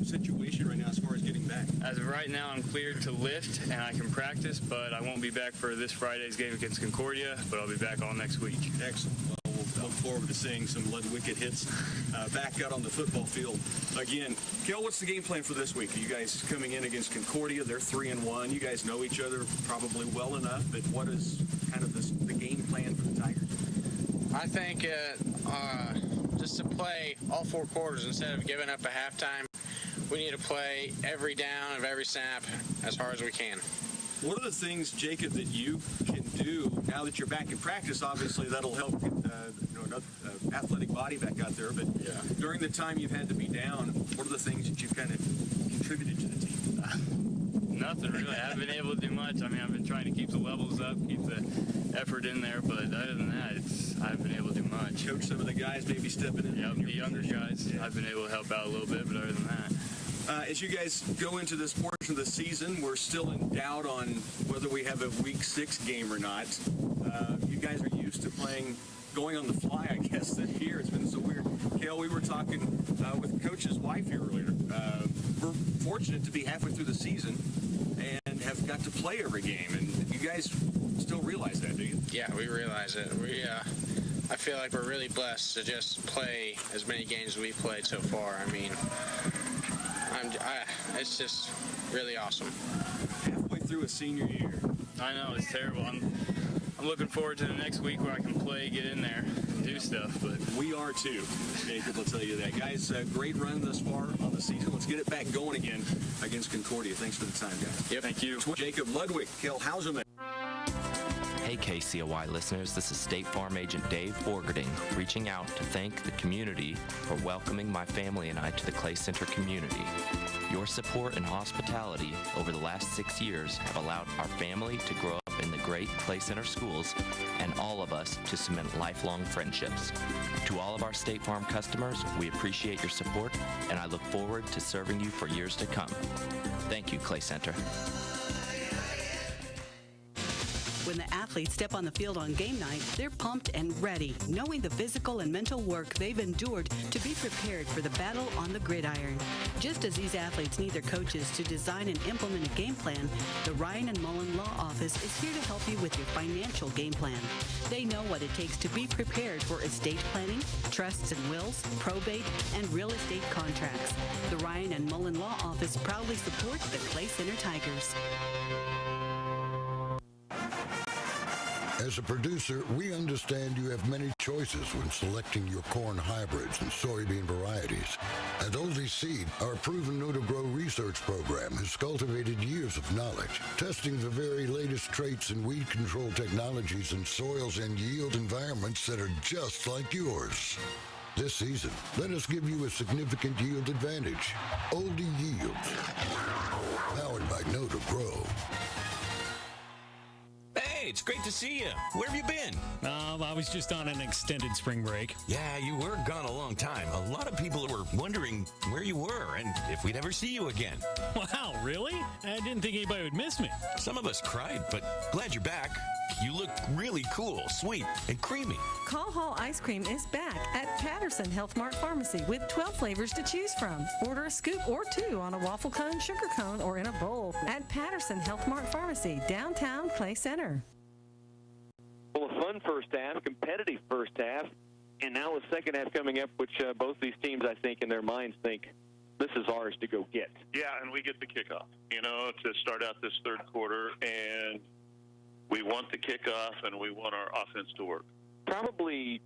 situation right now as far as getting back? As of right now, I'm cleared to lift and I can practice, but I won't be back for this Friday's game against Concordia, but I'll be back all next week. Excellent. Well, we'll look forward to seeing some lead wicket hits back out on the football field again. Kel, what's the game plan for this week? Are you guys coming in against Concordia? They're 3-1. You guys know each other probably well enough, but what is kind of the game plan for the Tigers? I think just to play all 4 quarters instead of giving up a halftime, we need to play every down of every snap as hard as we can. What are the things, Jacob, that you can do now that you're back in practice? Obviously, that'll help get another athletic body back out there. But during the time you've had to be down, what are the things that you've kind of contributed to the team? Nothing really. I haven't been able to do much. I mean, I've been trying to keep the levels up, keep the effort in there, but other than that, I haven't been able to do much. Coach some of the guys maybe stepping in. Yep, the younger guys. I've been able to help out a little bit, but other than that. As you guys go into this portion of the season, we're still in doubt on whether we have a Week 6 game or not. You guys are used to going on the fly, I guess, this year. It's been so weird. Cale, we were talking with Coach's wife here earlier. We're fortunate to be halfway through the season and have got to play every game. And you guys still realize that, do you? Yeah, we realize it. I feel like we're really blessed to just play as many games as we've played so far. I mean, it's just really awesome. Halfway through a senior year. I know, it's terrible. I'm looking forward to the next week where I can play, get in there, and do stuff. But we are too, Jacob, I'll tell you that. Guys, great run thus far on the season. Let's get it back going again against Concordia. Thanks for the time, guys. Yep, thank you. Jacob Ludwig, Cale Hauserman. Hey KCOY listeners, this is State Farm Agent Dave Borgerding reaching out to thank the community for welcoming my family and I to the Clay Center community. Your support and hospitality over the last 6 years have allowed our family to grow up in the great Clay Center schools and all of us to cement lifelong friendships. To all of our State Farm customers, we appreciate your support and I look forward to serving you for years to come. Thank you, Clay Center. When the athletes step on the field on game night, they're pumped and ready, knowing the physical and mental work they've endured to be prepared for the battle on the gridiron. Just as these athletes need their coaches to design and implement a game plan, the Ryan and Mullen Law Office is here to help you with your financial game plan. They know what it takes to be prepared for estate planning, trusts and wills, probate, and real estate contracts. The Ryan and Mullen Law Office proudly supports the Clay Center Tigers. As a producer, we understand you have many choices when selecting your corn hybrids and soybean varieties. At Oldie Seed, our proven Know-to-Grow research program has cultivated years of knowledge, testing the very latest traits and weed control technologies in soils and yield environments that are just like yours. This season, let us give you a significant yield advantage. Oldie Yields, powered by Know-to-Grow. Hey, it's great to see you. Where have you been? I was just on an extended spring break. Yeah, you were gone a long time. A lot of people were wondering where you were and if we'd ever see you again. Wow, really? I didn't think anybody would miss me. Some of us cried, but glad you're back. You look really cool, sweet, and creamy. Call Hall Ice Cream is back at Patterson Health Mart Pharmacy with 12 flavors to choose from. Order a scoop or two on a waffle cone, sugar cone, or in a bowl at Patterson Health Mart Pharmacy, downtown Clay Center. Well, a fun first half, competitive first half, and now a second half coming up, which both these teams, I think, in their minds think this is ours to go get. Yeah, and we get the kickoff, to start out this third quarter, and we want the kickoff, and we want our offense to work. Probably,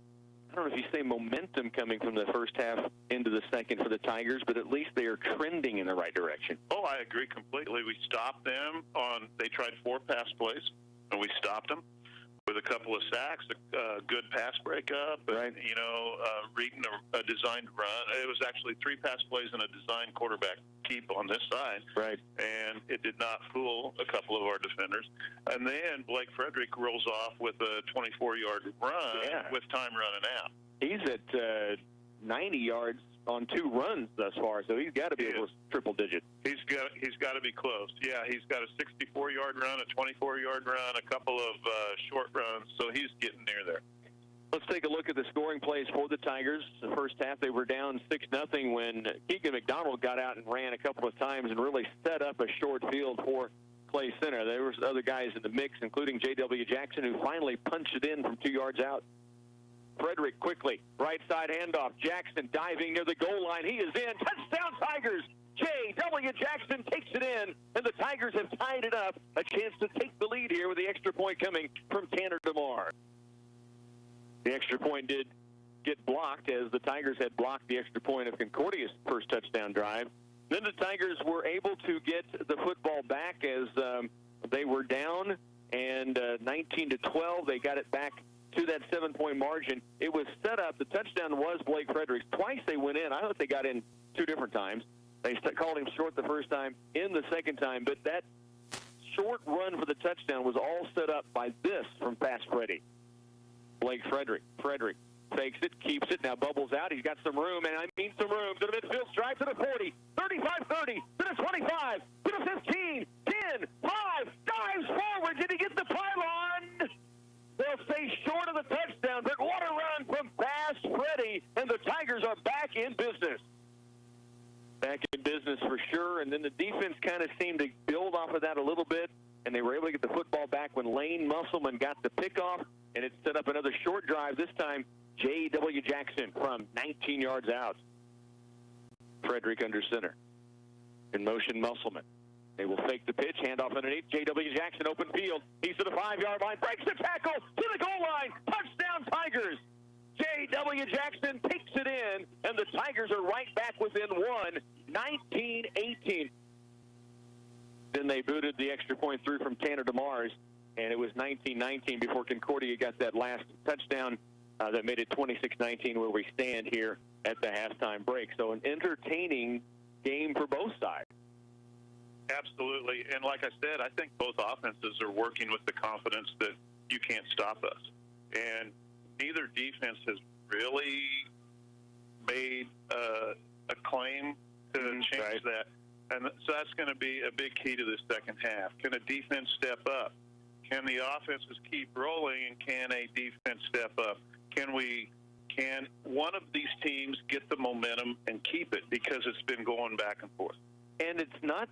I don't know if you say momentum coming from the first half into the second for the Tigers, but at least they are trending in the right direction. Oh, I agree completely. We stopped them they tried 4 pass plays, and we stopped them with a couple of sacks, a good pass breakup, and, reading a designed run. It was actually 3 pass plays and a designed quarterback keep on this side. Right. And it did not fool a couple of our defenders. And then Blake Frederick rolls off with a 24-yard run with time running out. He's at 90 yards on 2 runs thus far, so he's got to be able to triple digit. He's got to be close. Yeah, he's got a 64-yard run, a 24-yard run, a couple of short runs, so he's getting near there. Let's take a look at the scoring plays for the Tigers. The first half, they were down 6-0 when Keegan McDonald got out and ran a couple of times and really set up a short field for Clay Center. There was other guys in the mix, including J.W. Jackson, who finally punched it in from 2 yards out. Frederick quickly, right side handoff. Jackson diving near the goal line. He is in. Touchdown, Tigers! J.W. Jackson takes it in, and the Tigers have tied it up. A chance to take the lead here with the extra point coming from Tanner DeMar. The extra point did get blocked, as the Tigers had blocked the extra point of Concordia's first touchdown drive. Then the Tigers were able to get the football back as they were down, and 19-12, they got it back to that 7-point margin. It was set up. The touchdown was Blake Fredericks. Twice they went in. I thought they got in 2 different times. They called him short the first time, in the second time, but that short run for the touchdown was all set up by this from Fast Freddy. Blake Frederick. Frederick fakes it, keeps it, now bubbles out. He's got some room, and I mean some room. To the midfield stripe, to the 40, 35-30, to the 25, to the 15, 10, 5, dives forward. Did he get the pylon? They'll stay short of the touchdown, but what a run from Fast Freddy, and the Tigers are back in business. Back in business for sure, and then the defense kind of seemed to build off of that a little bit, and they were able to get the football back when Lane Musselman got the pickoff, and it set up another short drive, this time J.W. Jackson from 19 yards out. Frederick under center. In motion, Musselman. They will fake the pitch, handoff underneath. J.W. Jackson, open field. He's to the 5-yard line, breaks the tackle, to the goal line. Touchdown, Tigers. J.W. Jackson takes it in, and the Tigers are right back within 19-18. Then they booted the extra point through from Tanner DeMars, and it was 19-19 before Concordia got that last touchdown that made it 26-19, where we stand here at the halftime break. So an entertaining game for both sides. Absolutely. And like I said, I think both offenses are working with the confidence that you can't stop us. And neither defense has really made a claim to change that. And so that's going to be a big key to the second half. Can a defense step up? Can the offenses keep rolling, and can a defense step up? Can one of these teams get the momentum and keep it, because it's been going back and forth? And it's not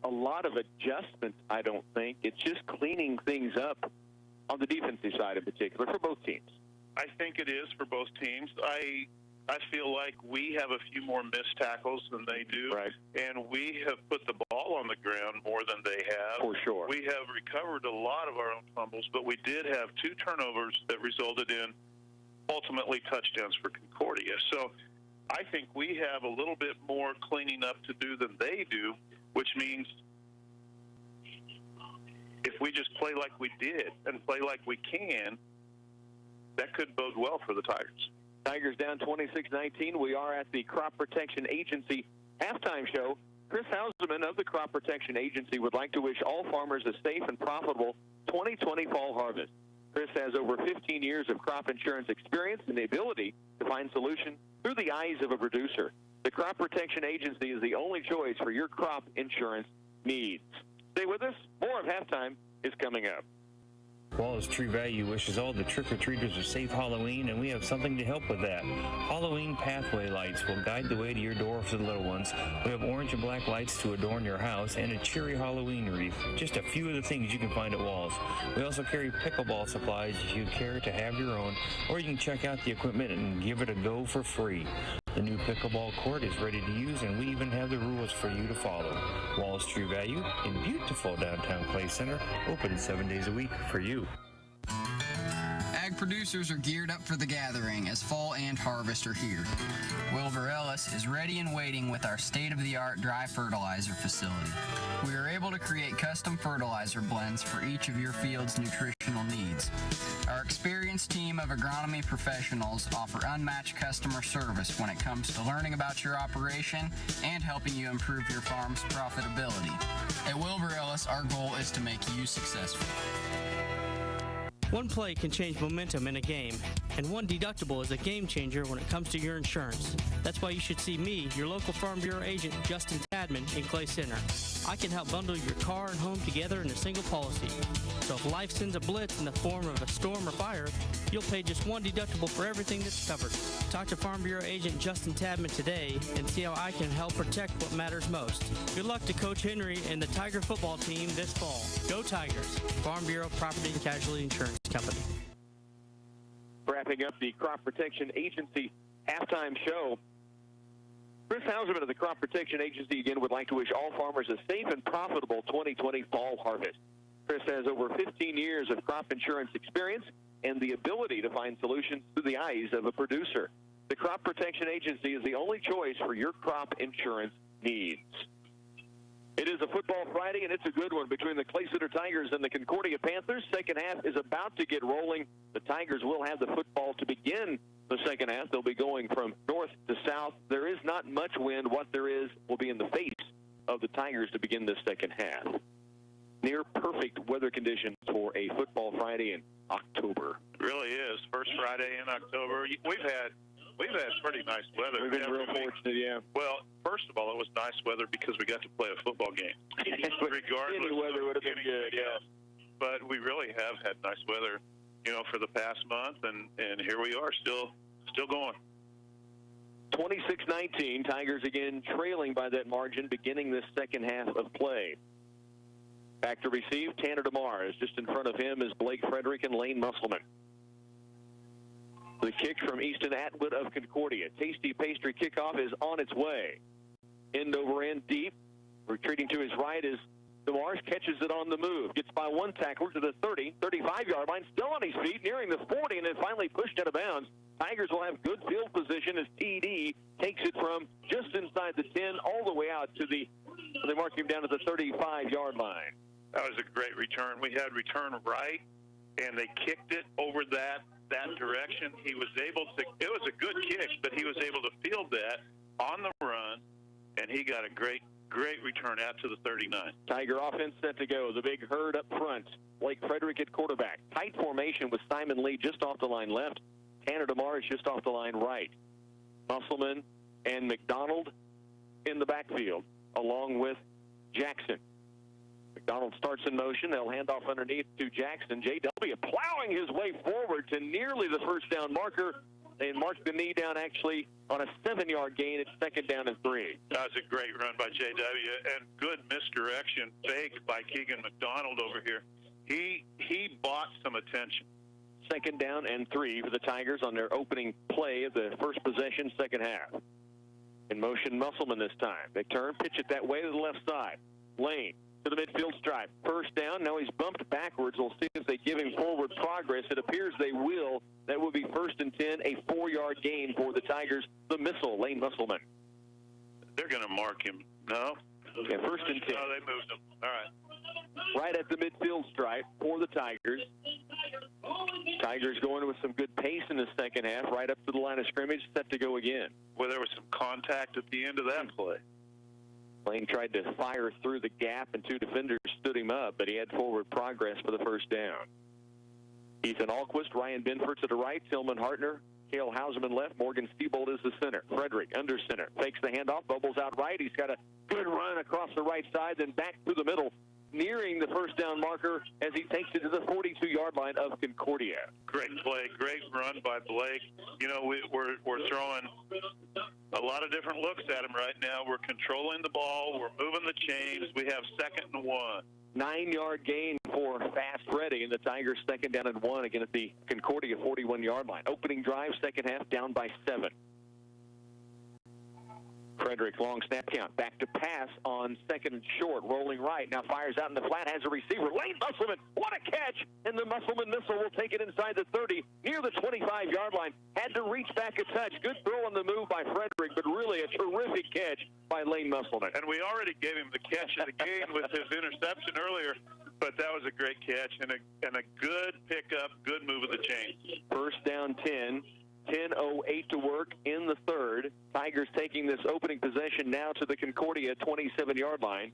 a lot of adjustments, I don't think. It's just cleaning things up on the defensive side in particular for both teams. I think it is for both teams. I feel like we have a few more missed tackles than they do, right, and we have put the ball on the ground more than they have. For sure. We have recovered a lot of our own fumbles, but we did have 2 turnovers that resulted in ultimately touchdowns for Concordia. So I think we have a little bit more cleaning up to do than they do, which means if we just play like we did and play like we can, that could bode well for the Tigers. Tigers down 26-19. We are at the Crop Protection Agency halftime show. Chris Hauserman of the Crop Protection Agency would like to wish all farmers a safe and profitable 2020 fall harvest. Chris has over 15 years of crop insurance experience and the ability to find solutions through the eyes of a producer. The Crop Protection Agency is the only choice for your crop insurance needs. Stay with us. More of halftime is coming up. Wallace True Value wishes all the trick-or-treaters a safe Halloween, and we have something to help with that. Halloween pathway lights will guide the way to your door for the little ones. We have orange and black lights to adorn your house and a cheery Halloween wreath. Just a few of the things you can find at Walls. We also carry pickleball supplies if you care to have your own, or you can check out the equipment and give it a go for free. The new pickleball court is ready to use, and we even have the rules for you to follow. Wallace True Value in beautiful downtown Clay Center, open 7 days a week for you. Ag producers are geared up for the gathering as fall and harvest are here. Wilbur Ellis is ready and waiting with our state-of-the-art dry fertilizer facility. We are able to create custom fertilizer blends for each of your field's nutritional needs. Our experienced team of agronomy professionals offer unmatched customer service when it comes to learning about your operation and helping you improve your farm's profitability. At Wilbur Ellis, our goal is to make you successful. One play can change momentum in a game, and one deductible is a game changer when it comes to your insurance. That's why you should see me, your local Farm Bureau agent, Justin Tadman, in Clay Center. I can help bundle your car and home together in a single policy. So if life sends a blitz in the form of a storm or fire, you'll pay just one deductible for everything that's covered. Talk to Farm Bureau agent Justin Tadman today and see how I can help protect what matters most. Good luck to Coach Henry and the Tiger football team this fall. Go Tigers! Farm Bureau Property and Casualty Insurance Company. Wrapping up the Crop Protection Agency halftime show, Chris Houseman of the Crop Protection Agency again would like to wish all farmers a safe and profitable 2020 fall harvest. Chris has over 15 years of crop insurance experience and the ability to find solutions through the eyes of a producer. The Crop Protection Agency is the only choice for your crop insurance needs. It is a football Friday, and it's a good one between the Clay Center Tigers and the Concordia Panthers. Second half is about to get rolling. The Tigers will have the football to begin the second half. They'll be going from north to south. There is not much wind. What there is will be in the face of the Tigers to begin the second half. Near perfect weather conditions for a football Friday in October. It really is. First Friday in October. We've had pretty nice weather. We've been real fortunate, yeah. Well, first of all, it was nice weather because we got to play a football game. Regardless, any weather would have been good, yeah. But we really have had nice weather, for the past month, and here we are, still going. 26-19, Tigers again trailing by that margin, beginning this second half of play. Back to receive, Tanner DeMars. Just in front of him is Blake Frederick and Lane Musselman. The kick from Easton Atwood of Concordia. Tasty Pastry kickoff is on its way. End over end deep. Retreating to his right is DeMars, catches it on the move. Gets by one tackler to the 30, 35-yard line. Still on his feet, nearing the 40, and then finally pushed out of bounds. Tigers will have good field position as TD takes it from just inside the 10 all the way out to they mark him down to the 35-yard line. That was a great return. We had return right, and they kicked it over that direction. He was able to, it was a good kick, but he was able to field that on the run, and he got a great return out to the 39. Tiger offense set to go. The big herd up front. Blake Frederick at quarterback. Tight formation with Simon Lee just off the line left. Tanner DeMars just off the line right. Musselman and McDonald in the backfield, along with Jackson. McDonald starts in motion. They'll hand off underneath to Jackson. J.W. plowing his way forward to nearly the first down marker. They marked the knee down actually on a 7-yard gain. It's second down and 3. That was a great run by J.W. and good misdirection fake by Keegan McDonald over here. He bought some attention. Second down and 3 for the Tigers on their opening play of the first possession, second half. In motion, Musselman this time. They turn, pitch it that way to the left side. Lane to the midfield stripe. First down. Now he's bumped backwards. We'll see if they give him forward progress. It appears they will. That would be first and 10, a 4-yard gain for the Tigers. The missile, Lane Musselman. They're going to mark him. No? Yeah, first and 10. No, they moved him. All right. Right at the midfield stripe for the Tigers. Tigers going with some good pace in the second half, right up to the line of scrimmage, set to go again. Well, there was some contact at the end of that play. Lane tried to fire through the gap, and 2 defenders stood him up, but he had forward progress for the first down. Ethan Alquist, Ryan Binford to the right, Tillman Hartner, Cale Houseman left, Morgan Stiebold is the center. Frederick under center, fakes the handoff, bubbles out right. He's got a good run across the right side, then back through the middle, nearing the first down marker as he takes it to the 42-yard line of Concordia. Great play, great run by Blake. We're throwing a lot of different looks at him right now. We're controlling the ball. We're moving the chains. We have second and 1. 9-yard gain for Fast Freddy, and the Tigers second down and 1 again at the Concordia 41-yard line. Opening drive, second half, down by 7. Frederick, long snap count, back to pass on second and short, rolling right, now fires out in the flat, has a receiver, Lane Musselman, what a catch, and the Musselman missile will take it inside the 30, near the 25-yard line, had to reach back a touch, good throw on the move by Frederick, but really a terrific catch by Lane Musselman. And we already gave him the catch of the game with his interception earlier, but that was a great catch and a good pickup, good move of the chain. First down 10. 10:08 to work in the third. Tigers taking this opening possession now to the Concordia 27-yard line.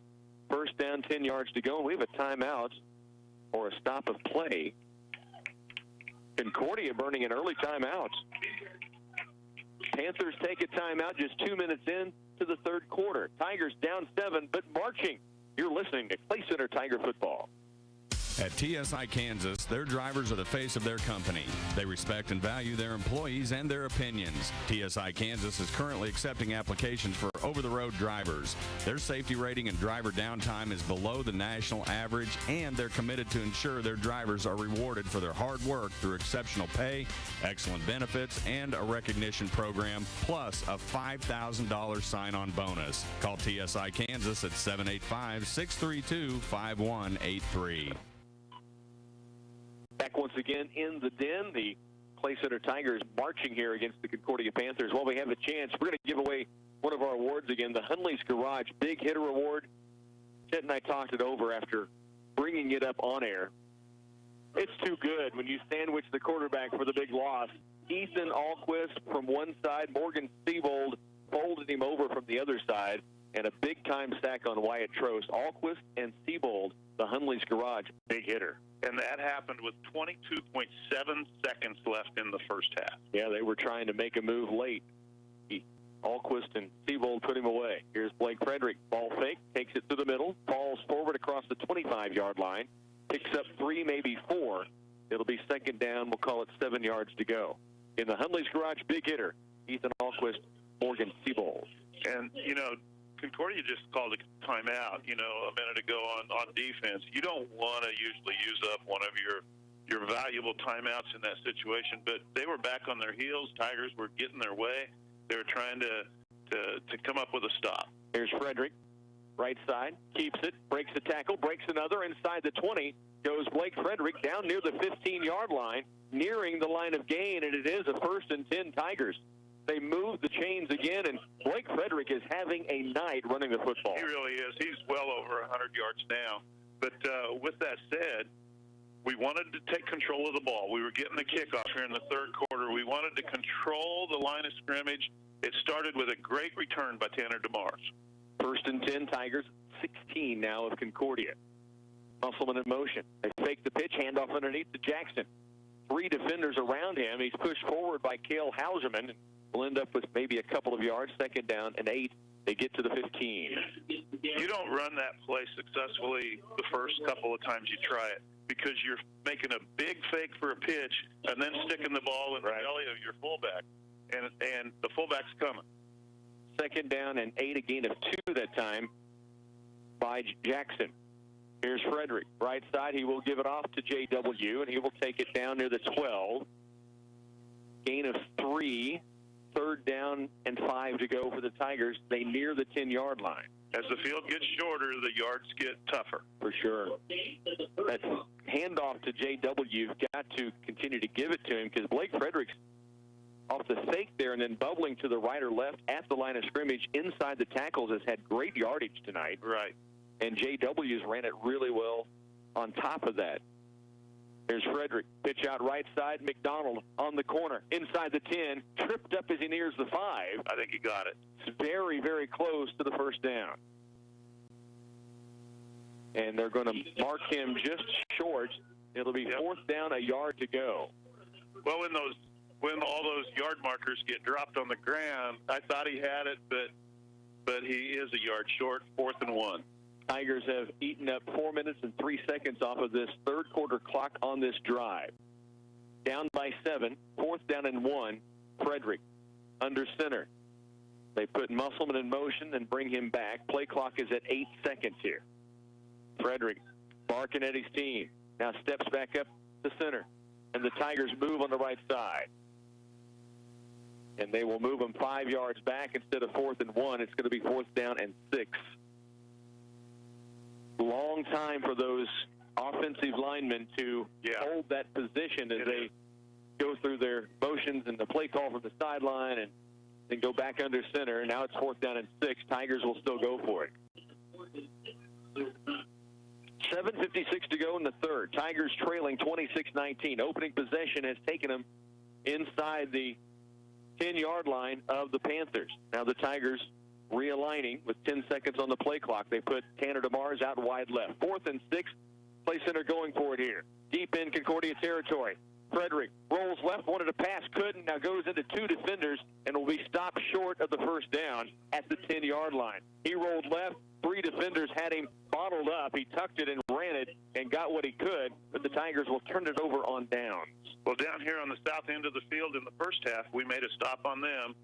First down, 10 yards to go. We have a timeout or a stop of play Concordia burning an early timeout. Panthers take a timeout just 2 minutes in to the third quarter. Tigers down 7, but marching. You're listening to Clay Center Tiger Football. At TSI Kansas, their drivers are the face of their company. They respect and value their employees and their opinions. TSI Kansas is currently accepting applications for over-the-road drivers. Their safety rating and driver downtime is below the national average, and they're committed to ensure their drivers are rewarded for their hard work through exceptional pay, excellent benefits, and a recognition program, plus a $5,000 sign-on bonus. Call TSI Kansas at 785-632-5183. Back once again in the den, the Clay Center Tigers marching here against the Concordia Panthers. While we have a chance, we're going to give away one of our awards again, the Hunley's Garage Big Hitter Award. Chet and I talked it over after bringing it up on air. It's too good when you sandwich the quarterback for the big loss. Ethan Alquist from one side, Morgan Siebold folded him over from the other side, and a big-time sack on Wyatt Trost. Alquist and Siebold, the Hunley's Garage Big Hitter. And that happened with 22.7 seconds left in the first half. Yeah, they were trying to make a move late. Alquist and Siebold put him away. Here's Blake Frederick. Ball fake, takes it to the middle, falls forward across the 25-yard line, picks up 3, maybe 4. It'll be second down. We'll call it 7 yards to go. In the Hunley's Garage Big Hitter, Ethan Alquist, Morgan Siebold. And, you know, Concordia just called a timeout, a minute ago on defense. You don't want to usually use up one of your valuable timeouts in that situation, but they were back on their heels. Tigers were getting their way. They were trying to come up with a stop. Here's Frederick, right side, keeps it, breaks a tackle, breaks another. Inside the 20 goes Blake Frederick down near the 15-yard line, nearing the line of gain, and it is a 1st and 10 Tigers. They move the chains again, and Blake Frederick is having a night running the football. He really is. He's well over 100 yards now. But with that said, we wanted to take control of the ball. We were getting the kickoff here in the third quarter. We wanted to control the line of scrimmage. It started with a great return by Tanner DeMars. 1st and 10 Tigers, 16 now of Concordia. Musselman in motion. They fake the pitch, handoff underneath to Jackson. 3 defenders around him. He's pushed forward by Cale Hauserman. Will end up with maybe a couple of yards. Second down and 8. They get to the 15. You don't run that play successfully the first couple of times you try it because you're making a big fake for a pitch and then sticking the ball in the belly of your fullback, and the fullback's coming. Second down and 8, a gain of 2 that time by Jackson. Here's Frederick, right side. He will give it off to J.W., and he will take it down near the 12. Gain of 3. 3rd down and 5 to go for the Tigers. They near the 10-yard line. As the field gets shorter, the yards get tougher. For sure. That handoff to J.W., you've got to continue to give it to him because Blake Frederick's off the fake there and then bubbling to the right or left at the line of scrimmage inside the tackles has had great yardage tonight. Right. And J.W.'s ran it really well on top of that. Here's Frederick. Pitch out right side. McDonald on the corner. Inside the 10. Tripped up as he nears the 5. I think he got it. It's very, very close to the first down. And they're going to mark him just short. It'll be 4th down, a yard to go. Well, when all those yard markers get dropped on the ground, I thought he had it, but he is a yard short. 4th and 1. Tigers have eaten up 4 minutes and 3 seconds off of this third quarter clock on this drive. Down by 7, 4th down and 1, Frederick under center. They put Musselman in motion and bring him back. Play clock is at 8 seconds here. Frederick barking at his team. Now steps back up to center. And the Tigers move on the right side. And they will move them 5 yards back instead of 4th and 1. It's going to be 4th down and 6. Long time for those offensive linemen to hold that position as they go through their motions and the play call from the sideline and then go back under center. Now it's 4th down and 6. Tigers will still go for it. 7:56 to go in the third. Tigers trailing 26-19. Opening possession has taken them inside the 10-yard line of the Panthers. Now the Tigers realigning with 10 seconds on the play clock. They put Tanner DeMars out wide left. 4th and 6. Play center going for it here. Deep in Concordia territory. Frederick rolls left, wanted to pass, couldn't, now goes into two defenders and will be stopped short of the first down at the 10-yard line. He rolled left, three defenders had him bottled up. He tucked it and ran it and got what he could, but the Tigers will turn it over on downs. Well, down here on the south end of the field in the first half, we made a stop on them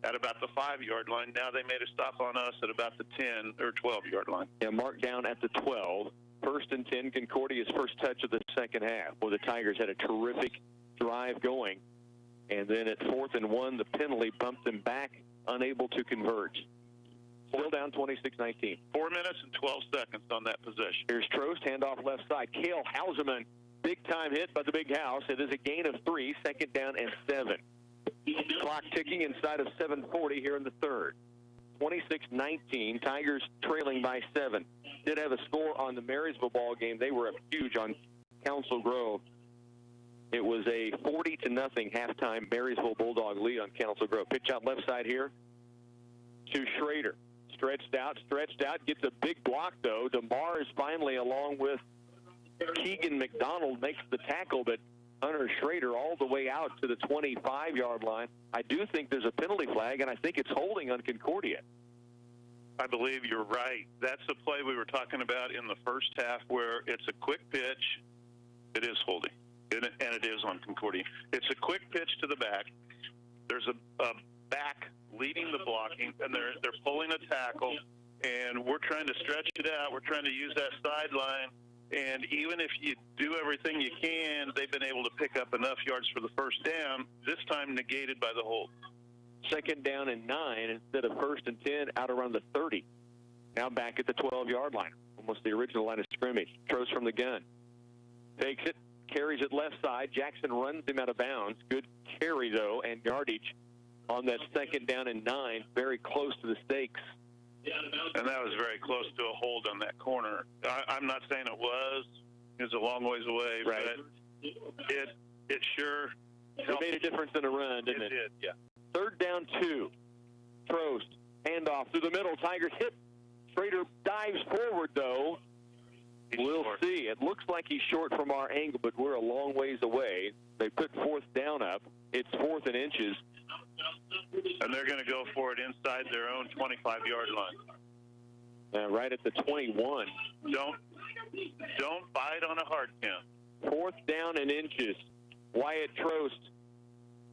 at about the 5-yard line. Now they made a stop on us at about the 10 or 12-yard line. Yeah, marked down at the 12. First and 10, Concordia's first touch of the second half, where the Tigers had a terrific drive going. And then at 4th and 1, the penalty bumped them back, unable to convert. Still down 26-19. 4 minutes and 12 seconds on that possession. Here's Trost, handoff left side. Cale Hauserman, big-time hit by the big house. It is a gain of 3, second down and 7. Clock ticking inside of 7:40 here in the third. 26-19, Tigers trailing by 7. Did have a score on the Marysville ball game. They were up huge on Council Grove. It was a 40-0 halftime Marysville Bulldog lead on Council Grove. Pitch out left side here to Schrader. Stretched out, gets a big block, though. DeMars finally, along with Keegan McDonald, makes the tackle, but Hunter Schrader all the way out to the 25-yard line. I do think there's a penalty flag, and I think it's holding on Concordia. I believe you're right. That's the play we were talking about in the first half where it's a quick pitch. It is holding, and it is on Concordia. It's a quick pitch to the back. There's a back leading the blocking, and they're pulling a tackle, and we're trying to stretch it out. We're trying to use that sideline, and even if you do everything you can, they've been able to pick up enough yards for the first down, this time negated by the hold. Second down and 9 instead of first and 10 out around the 30. Now back at the 12-yard line, almost the original line of scrimmage. Throws from the gun. Takes it, carries it left side. Jackson runs him out of bounds. Good carry, though, and yardage on that second down and 9, very close to the stakes. And that was very close to a hold on that corner. I'm not saying it was. It's a long ways away, right. But it sure made a difference in a run, didn't it? It did, yeah. Third down 2. Trost, handoff through the middle. Tigers hit. Schrader dives forward, though. We'll see. It looks like he's short from our angle, but we're a long ways away. They put 4th down up. It's 4th and inches. And they're going to go for it inside their own 25-yard line. Right at the 21. Don't bite on a hard count. 4th down and inches. Wyatt Trost,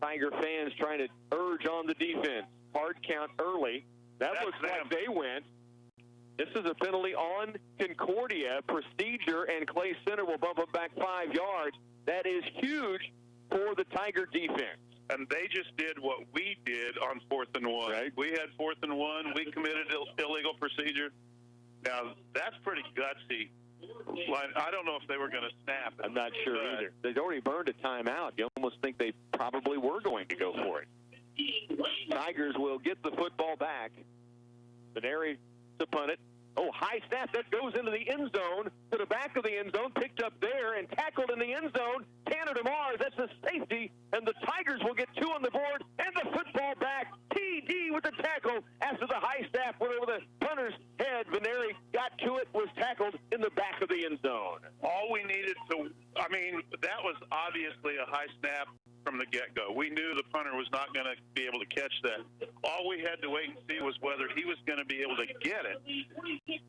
Tiger fans trying to urge on the defense. Hard count early. That looks like they went. This is a penalty on Concordia. Procedure, and Clay Center will bump it back 5 yards. That is huge for the Tiger defense. And they just did what we did on 4th and 1. Right. We had 4th and 1. We committed illegal procedure. Now, that's pretty gutsy. I don't know if they were going to snap it. I'm not sure either. They'd already burned a timeout. You almost think they probably were going to go for it. Tigers will get the football back. Benary to punt it. Oh, high snap. That goes into the end zone, to the back of the end zone, picked up there and tackled in the end zone. Tanner DeMars, that's a safety, and the Tigers will get 2 on the board, and the football back. TD with the tackle after the high snap went over the punter's head. Benary got to it, was tackled in the back of the end zone. All we needed that was obviously a high snap from the get-go. We knew the punter was not going to be able to catch that. All we had to wait and see was whether he was going to be able to get it.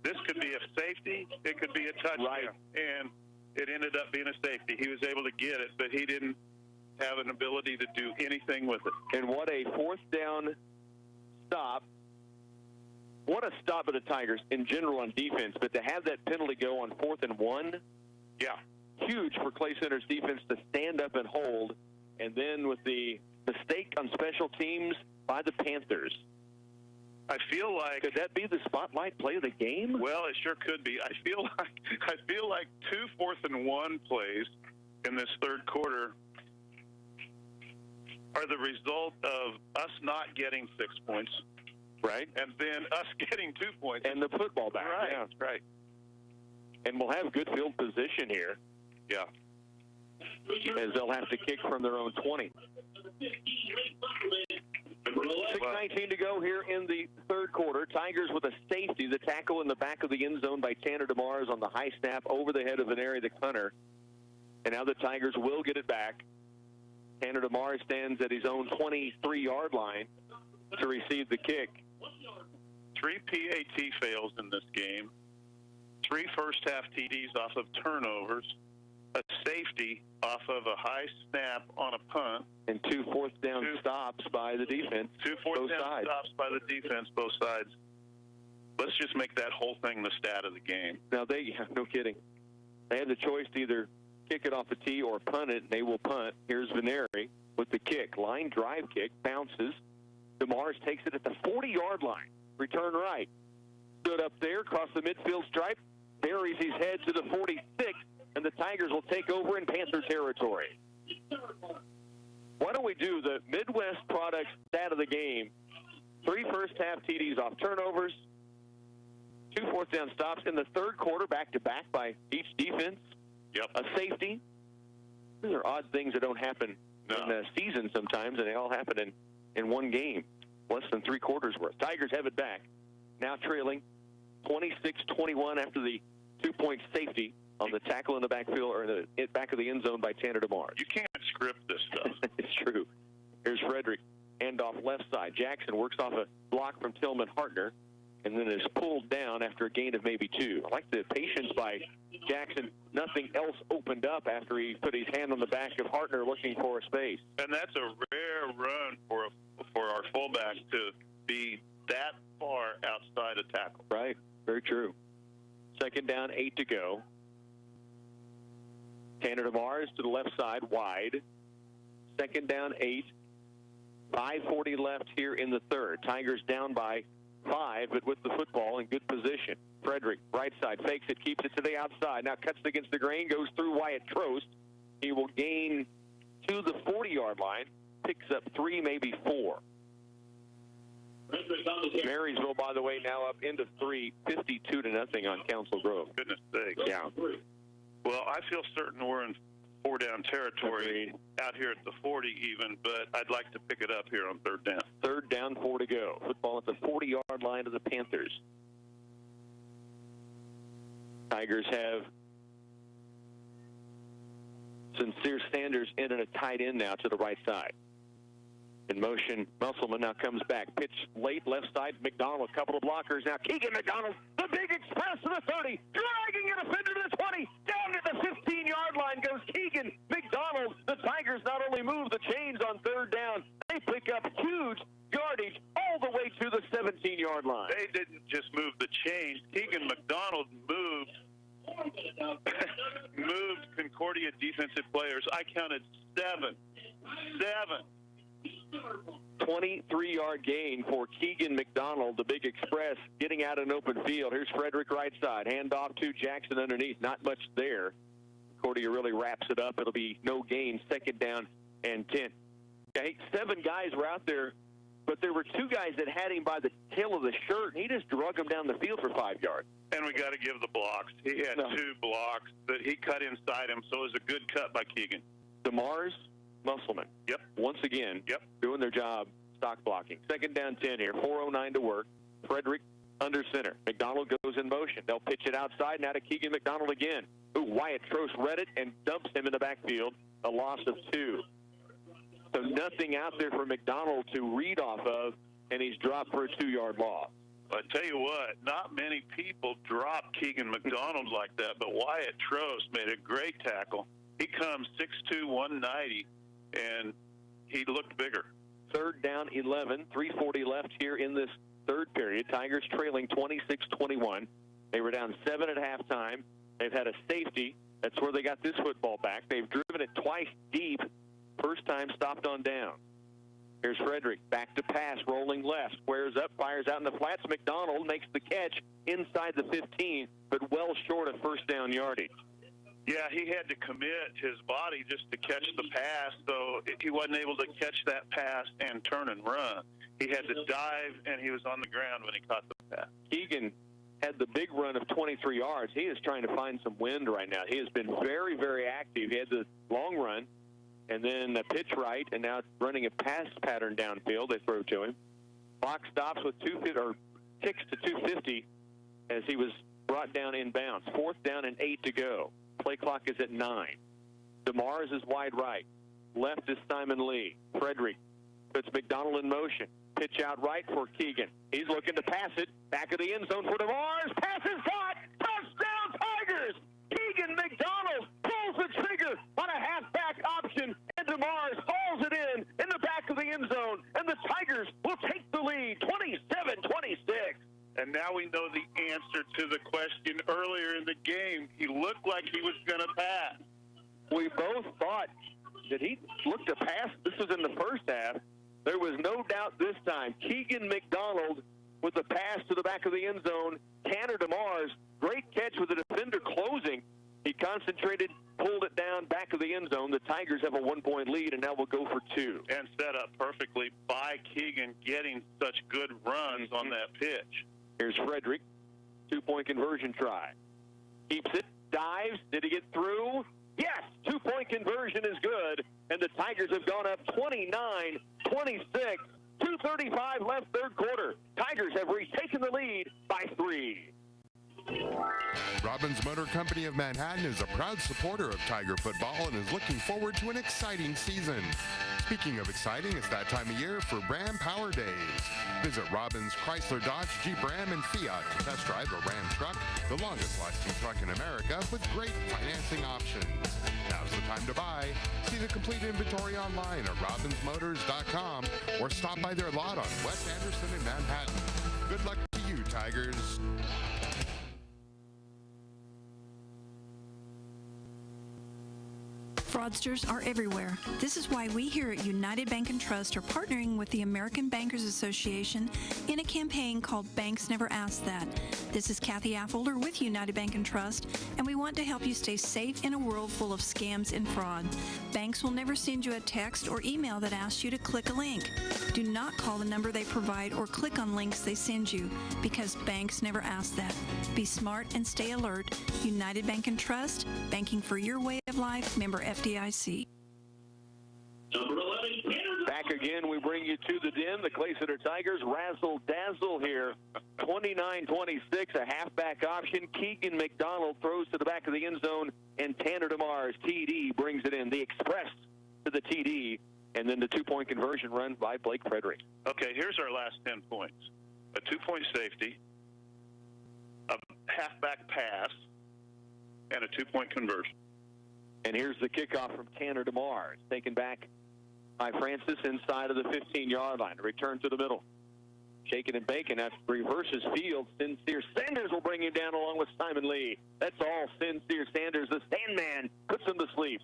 This could be a safety. It could be a touchdown. Right. And it ended up being a safety. He was able to get it, but he didn't have an ability to do anything with it. And what a 4th down stop. What a stop of the Tigers in general on defense, but to have that penalty go on 4th and 1, yeah, huge for Clay Center's defense to stand up and hold. And then with the mistake on special teams by the Panthers. I feel like, could that be the spotlight play of the game? Well, it sure could be. I feel like 2 4th and 1 plays in this third quarter are the result of us not getting 6 points, right? And then us getting 2 points and the football back. Right, yeah. right. And we'll have good field position here. Yeah. As they'll have to kick from their own 20. 6:19 to go here in the third quarter. Tigers with a safety, the tackle in the back of the end zone by Tanner DeMars on the high snap over the head of Benary, the punter. And now the Tigers will get it back. Tanner DeMar stands at his own 23-yard line to receive the kick. 3 PAT fails in this game, 3 first-half TDs off of turnovers, a safety off of a high snap on a punt, and 2 fourth-down stops by the defense. 2 fourth-down stops by the defense, both sides. Let's just make that whole thing the stat of the game. Now, no kidding. They had the choice to either kick it off the tee or punt it, and they will punt. Here's Veneri with the kick. Line drive kick, bounces. DeMars takes it at the 40-yard line. Return right. Stood up there, across the midfield stripe, buries his head to the 46, and the Tigers will take over in Panther territory. Why don't we do the Midwest Products stat of the game? 3 first-half TDs off turnovers, 2 fourth-down stops in the third quarter, back-to-back by each defense. Yep. A safety. These are odd things that don't happen in the season sometimes, and they all happen in one game. Less than 3 quarters worth. Tigers have it back. Now trailing 26-21 after the 2-point safety on the tackle in the backfield or in the back of the end zone by Tanner DeMar. You can't script this stuff. It's true. Here's Frederick. Handoff left side. Jackson works off a block from Tillman Hartner and then is pulled down after a gain of maybe 2. I like the patience by Jackson. Nothing else opened up after he put his hand on the back of Hartner looking for a space. And that's a rare run for our fullback to be that far outside a tackle. Right. Very true. 2nd down, 8 to go. Tanner DeMar is to the left side, wide. 2nd down, 8. 5:40 left here in the third. Tigers down by 5, but with the football in good position. Frederick, right side, fakes it, keeps it to the outside. Now cuts against the grain, goes through Wyatt Trost. He will gain to the 40-yard line, picks up 3, maybe 4. Marysville, by the way, now up into 3, 52-0 on Council Grove. Goodness sakes. Yeah. Well, I feel certain we're in 4-down territory out here at the 40 even, but I'd like to pick it up here on 3rd down. 3rd down, 4 to go. Football at the 40-yard line of the Panthers. Tigers have Sincere Sanders in and a tight end now to the right side. In motion, Musselman now comes back. Pitch late, left side. McDonald, a couple of blockers. Now Keegan McDonald, the big express to the 30. Dragging a defender to the 20. Down to the 15-yard line goes Keegan McDonald. The Tigers not only move the chains on 3rd down, they pick up huge yardage all the way to the 17-yard line. They didn't just move the chains. Keegan McDonald moved Concordia defensive players. I counted 7. 23-yard gain for Keegan McDonald, the big express, getting out in open field. Here's Frederick right side. Handoff to Jackson underneath. Not much there. Concordia really wraps it up. It'll be no gain. 2nd down and 10. Okay, 7 guys were out there, but there were 2 guys that had him by the tail of the shirt, and he just drug him down the field for 5 yards. And we got to give the blocks. He had 2 blocks that he cut inside him, so it was a good cut by Keegan. DeMars, Musselman. Yep. Once again, doing their job, stock blocking. 2nd down, 10 here. 4:09 to work. Frederick under center. McDonald goes in motion. They'll pitch it outside. Now to Keegan McDonald again. Wyatt Trost read it and dumps him in the backfield. A loss of 2. So nothing out there for McDonald to read off of, and he's dropped for a 2-yard loss. I tell you what, not many people drop Keegan McDonald like that, but Wyatt Trost made a great tackle. He comes 6'2", 190, and he looked bigger. 3rd down, 11. 3:40 left here in this third period. Tigers trailing 26-21. They were down 7 at halftime. They've had a safety. That's where they got this football back. They've driven it twice deep. First time stopped on down. Here's Frederick, back to pass, rolling left, squares up, fires out in the flats. McDonald makes the catch inside the 15, but well short of 1st down yardage. Yeah, he had to commit his body just to catch the pass, so he wasn't able to catch that pass and turn and run. He had to dive, and he was on the ground when he caught the pass. Keegan had the big run of 23 yards. He is trying to find some wind right now. He has been very, very active. He had the long run, and then a pitch right, and now running a pass pattern downfield they throw to him. Clock stops with 250, or ticks to 250 as he was brought down inbounds. 4th down and 8 to go. Play clock is at 9. DeMars is wide right. Left is Simon Lee. Frederick puts McDonald in motion. Pitch out right for Keegan. He's looking to pass it. Back of the end zone for DeMars. Pass is caught. Touchdown Tigers. Keegan McDonald pulls the trigger on a halfback option, and DeMars hauls it in the back of the end zone, and the Tigers will take the lead, 27-26. And now we know the answer to the question earlier in the game. He looked like he was going to pass. We both thought that he looked to pass. This was in the first half. There was no doubt this time. Keegan McDonald with the pass to the back of the end zone. Tanner DeMars, great catch with the defender closing. He concentrated, pulled it down back of the end zone. The Tigers have a 1-point lead, and now we'll go for 2. And set up perfectly by Keegan getting such good runs on that pitch. Here's Frederick. 2-point conversion try. Keeps it, dives. Did he get through? Yes, 2-point conversion is good, and the Tigers have gone up 29-26. 2:35 left third quarter. Tigers have retaken the lead by 3. Robbins Motor Company of Manhattan is a proud supporter of Tiger football and is looking forward to an exciting season. Speaking of exciting, it's that time of year for Ram Power Days. Visit Robbins Chrysler Dodge Jeep Ram and Fiat to test drive a Ram truck, the longest lasting truck in America with great financing options. Now's the time to buy. See the complete inventory online at robbinsmotors.com or stop by their lot on West Anderson in Manhattan. Good luck to you, Tigers. Fraudsters are everywhere. This is why we here at United Bank and Trust are partnering with the American Bankers Association in a campaign called Banks Never Ask That. This is Kathy Affolter with United Bank and Trust, and we want to help you stay safe in a world full of scams and fraud. Banks will never send you a text or email that asks you to click a link. Do not call the number they provide or click on links they send you, because banks never ask that. Be smart and stay alert. United Bank and Trust, banking for your way of life, member FDIC. Back again, we bring you to the den. The Clay Center Tigers razzle-dazzle here. 29-26, a halfback option. Keegan McDonald throws to the back of the end zone, and Tanner DeMars, TD, brings it in. The express to the TD, and then the 2-point conversion run by Blake Frederick. Okay, here's our last 10 points. A 2-point safety, a halfback pass, and a 2-point conversion. And here's the kickoff from Tanner DeMars, taken back by Francis inside of the 15-yard line. A return to the middle. Shaking and baking. That reverses field. Sincere Sanders will bring him down along with Simon Lee. That's all Sincere Sanders. The Sandman puts him to sleep.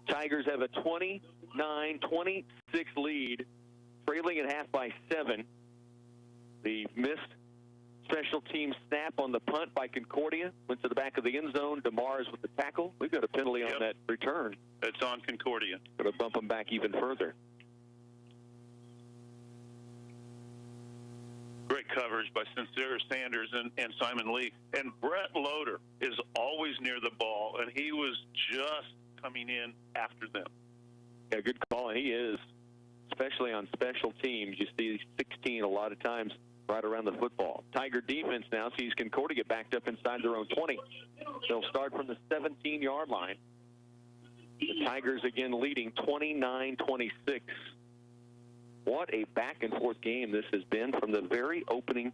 Tigers have a 29-26 lead, trailing at half by 7. The missed special team snap on the punt by Concordia went to the back of the end zone. DeMars with the tackle. We've got a penalty on that return. It's on Concordia. Going to bump them back even further. Great coverage by Sincere Sanders and Simon Lee. And Brett Loader is always near the ball, and he was just coming in after them. Yeah, good call, and he is, especially on special teams. You see 16 a lot of times right around the football. Tiger defense now sees Concordia get backed up inside their own 20. They'll start from the 17-yard line. The Tigers again leading 29-26. What a back-and-forth game this has been from the very opening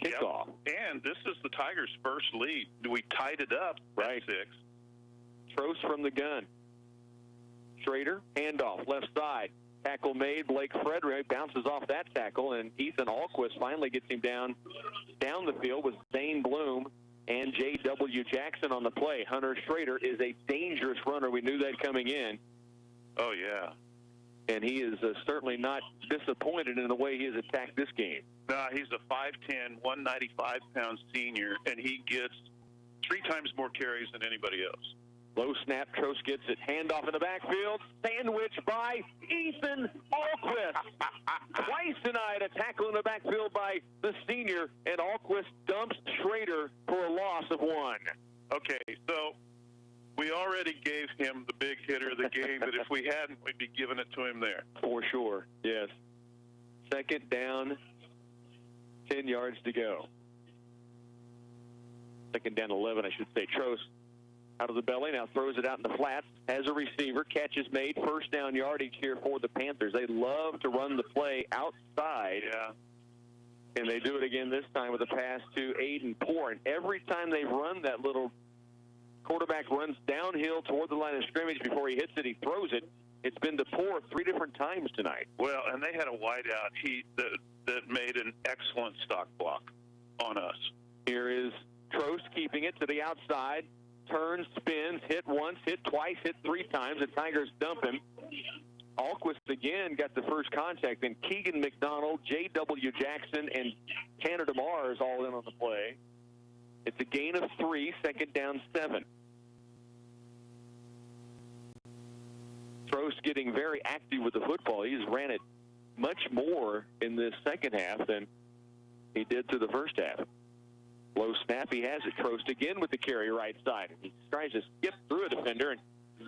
kickoff. Yep. And this is the Tigers' first lead. We tied it up at 6. Trost from the gun. Schrader, handoff, left side. Tackle made. Blake Frederick bounces off that tackle, and Ethan Alquist finally gets him down the field with Zane Bloom and J.W. Jackson on the play. Hunter Schrader is a dangerous runner. We knew that coming in. Oh, yeah. And he is certainly not disappointed in the way he has attacked this game. Nah, he's a 5'10", 195-pound senior, and he gets 3 times more carries than anybody else. Low snap, Trost gets it. Handoff in the backfield. Sandwich by Ethan Alquist. Twice tonight, a tackle in the backfield by the senior, and Alquist dumps Schrader for a loss of 1. Okay, so we already gave him the big hitter of the game, but if we hadn't, we'd be giving it to him there. For sure, yes. Second down, 10 yards to go. Second down, 11, I should say. Trost out of the belly, now throws it out in the flats, has a receiver, catch is made, first down yardage here for the Panthers. They love to run the play outside. Yeah. And they do it again this time with a pass to Aiden Poore. And every time they run that little quarterback runs downhill toward the line of scrimmage before he hits it, he throws it. It's been to Poore 3 different times tonight. Well, and they had a wideout that made an excellent stock block on us. Here is Trost keeping it to the outside. Turns, spins, hit once, hit twice, hit 3 times. The Tigers dump him. Alquist again got the first contact. Then Keegan McDonald, J.W. Jackson, and Tanner DeMars all in on the play. It's a gain of 3, second down 7. Trost getting very active with the football. He's ran it much more in this second half than he did through the first half. Low snap, he has it. Trost again with the carry right side. He tries to skip through a defender, and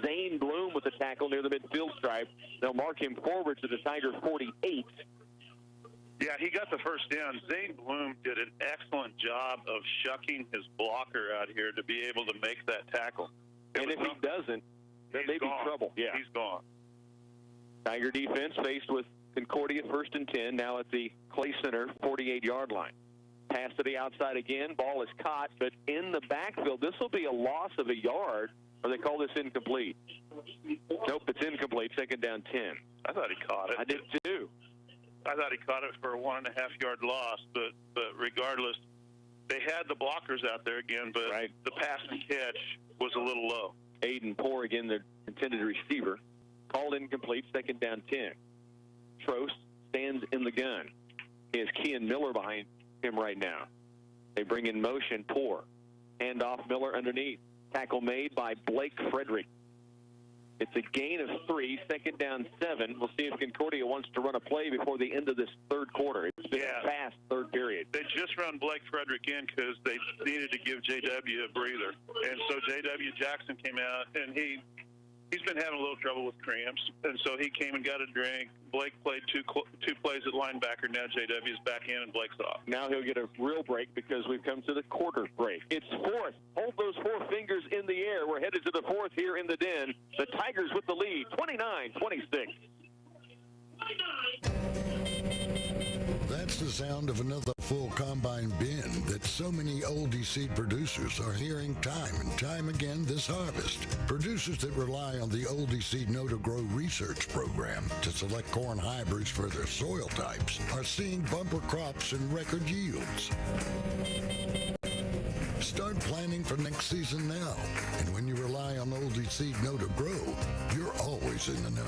Zane Bloom with the tackle near the midfield stripe. They'll mark him forward to the Tiger 48. Yeah, he got the first down. Zane Bloom did an excellent job of shucking his blocker out here to be able to make that tackle. And if he doesn't, then they'd be trouble. Yeah, he's gone. Tiger defense faced with Concordia 1st and 10, now at the Clay Center 48-yard line. Pass to the outside again. Ball is caught, but in the backfield, this will be a loss of a yard, or they call this incomplete. Nope, it's incomplete. Second down 10. I thought he caught it. I did too. I thought he caught it for a 1.5-yard loss, but regardless, they had the blockers out there again, but the pass and catch was a little low. Aiden Poore again, the intended receiver. Called incomplete. Second down 10. Trost stands in the gun. He has Kean Miller behind him right now. They bring in motion Poore. Hand off Miller underneath. Tackle made by Blake Frederick. It's a gain of 3, second down 7. We'll see if Concordia wants to run a play before the end of this third quarter. It's been a fast third period. They just run Blake Frederick in because they needed to give J.W. a breather. And so J.W. Jackson came out, and he's been having a little trouble with cramps. And so he came and got a drink. Blake played two plays at linebacker. Now J.W.'s back in, and Blake's off. Now he'll get a real break because we've come to the quarter break. It's 4th. Hold those 4 fingers in the air. We're headed to the 4th here in the Den. The Tigers with the lead, 29-26. That's the sound of another full combine bin that so many oldie seed producers are hearing time and time again this harvest. Producers that rely on the oldie seed Know-to-Grow research program to select corn hybrids for their soil types are seeing bumper crops and record yields. Start planning for next season now. And when you rely on oldie seed Know-to-Grow, you're always in the know.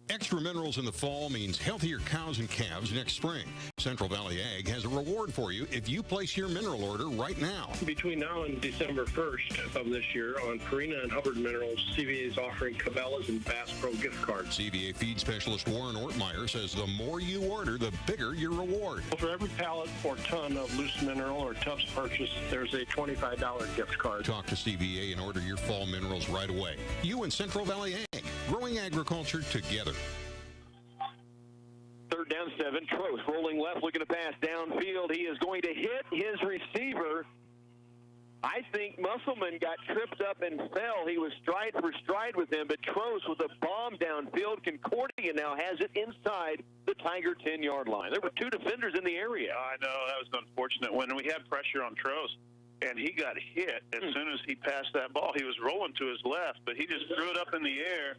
Extra minerals in the fall means healthier cows and calves next spring. Central Valley Ag has a reward for you if you place your mineral order right now. Between now and December 1st of this year on Purina and Hubbard Minerals, CVA is offering Cabela's and Bass Pro gift cards. CVA feed specialist Warren Ortmeyer says the more you order, the bigger your reward. For every pallet or ton of loose mineral or tubs purchased, there's a $25 gift card. Talk to CVA and order your fall minerals right away. You and Central Valley Ag, growing agriculture together. Third down 7. Trost rolling left, looking to pass downfield. He is going to hit his receiver. I think Musselman got tripped up and fell. He was stride for stride with him, but Trost with a bomb downfield. Concordia now has it inside the Tiger 10-yard line. There were 2 defenders in the area. I know. That was unfortunate. When we had pressure on Trost, and he got hit as soon as he passed that ball, he was rolling to his left, but he just threw it up in the air.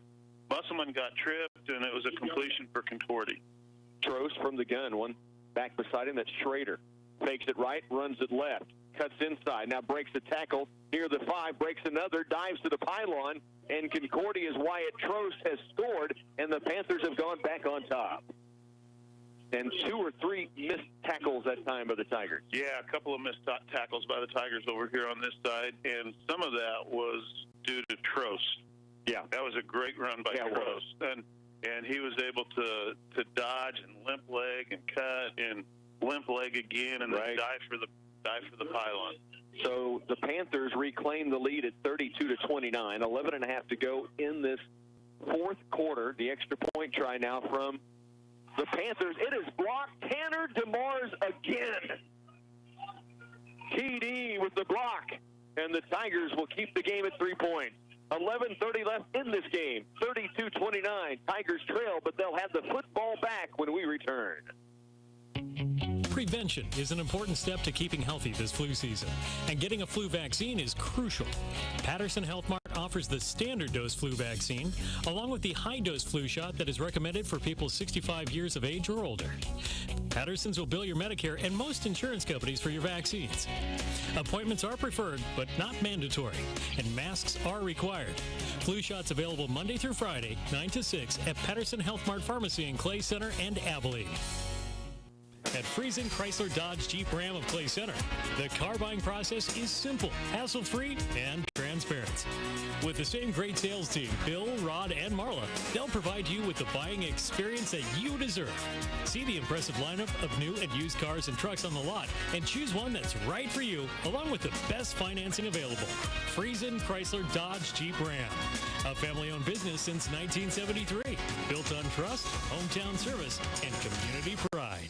Musselman got tripped, and it was a completion for Concordia. Trost from the gun. One back beside him, that's Schrader. Fakes it right, runs it left. Cuts inside, now breaks the tackle near the 5, breaks another, dives to the pylon, and Concordia's Wyatt Trost has scored, and the Panthers have gone back on top. And 2 or 3 missed tackles that time by the Tigers. Yeah, a couple of missed tackles by the Tigers over here on this side, and some of that was due to Trost. Yeah. That was a great run by Trost. And he was able to dodge and limp leg and cut and limp leg again and then dive for the pylon. So the Panthers reclaim the lead at 32-29. 11.5 to go in this fourth quarter. The extra point try now from the Panthers. It is blocked. Tanner DeMars again. TD with the block. and the Tigers will keep the game at 3 points. 11:30 left in this game. 32-29. Tigers trail, but they'll have the football back when we return. Prevention is an important step to keeping healthy this flu season, and getting a flu vaccine is crucial. Patterson Health Mart offers the standard dose flu vaccine, along with the high-dose flu shot that is recommended for people 65 years of age or older. Patterson's will bill your Medicare and most insurance companies for your vaccines. Appointments are preferred, but not mandatory, and masks are required. Flu shots available Monday through Friday, 9 to 6 at Patterson Health Mart Pharmacy in Clay Center and Abilene. At Friesen Chrysler Dodge Jeep Ram of Clay Center, the car buying process is simple, hassle-free, and transparent. With the same great sales team, Bill, Rod, and Marla, they'll provide you with the buying experience that you deserve. See the impressive lineup of new and used cars and trucks on the lot and choose one that's right for you, along with the best financing available. Friesen Chrysler Dodge Jeep Ram, a family-owned business since 1973, built on trust, hometown service, and community pride.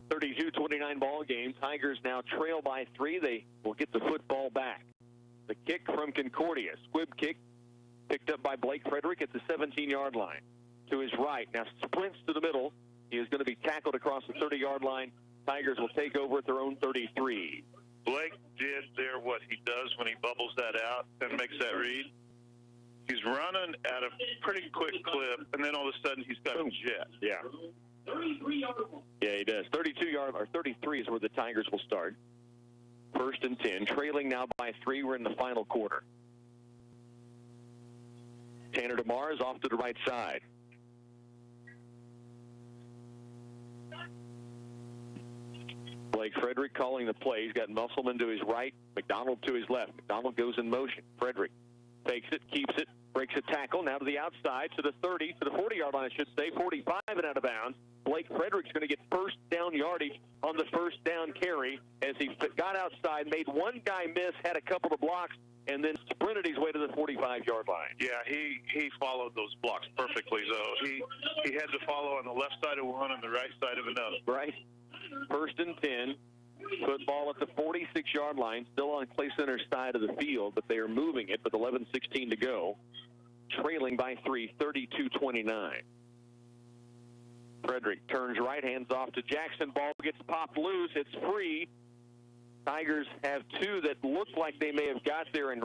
32-29 ball game. Tigers now trail by 3. They will get the football back. The kick from Concordia. Squib kick picked up by Blake Frederick at the 17-yard line. To his right. Now sprints to the middle. He is going to be tackled across the 30-yard line. Tigers will take over at their own 33. Blake did there what he does when he bubbles that out and makes that read. He's running at a pretty quick clip, and then all of a sudden he's got a jet. Yeah. 33-yard line. Yeah, he does. 32-yard or 33 is where the Tigers will start. 1st and 10, trailing now by 3. We're in the final quarter. Tanner DeMar is off to the right side. Blake Frederick calling the play. He's got Musselman to his right, McDonald to his left. McDonald goes in motion. Frederick takes it, keeps it, breaks a tackle, now to the outside, to the 30, to the 40-yard line, I should say, 45 and out of bounds. Blake Frederick's going to get first down yardage on the first down carry as he got outside, made one guy miss, had a couple of blocks, and then sprinted his way to the 45-yard line. Yeah, he followed those blocks perfectly, though. He had to follow on the left side of one and the right side of another. Right. 1st and 10. Football at the 46-yard line, still on Clay Center's side of the field, but they are moving it with 11:16 to go. Trailing by 3, 32-29. Frederick turns right, hands off to Jackson. Ball gets popped loose. It's free. Tigers have 2 that look like they may have got there and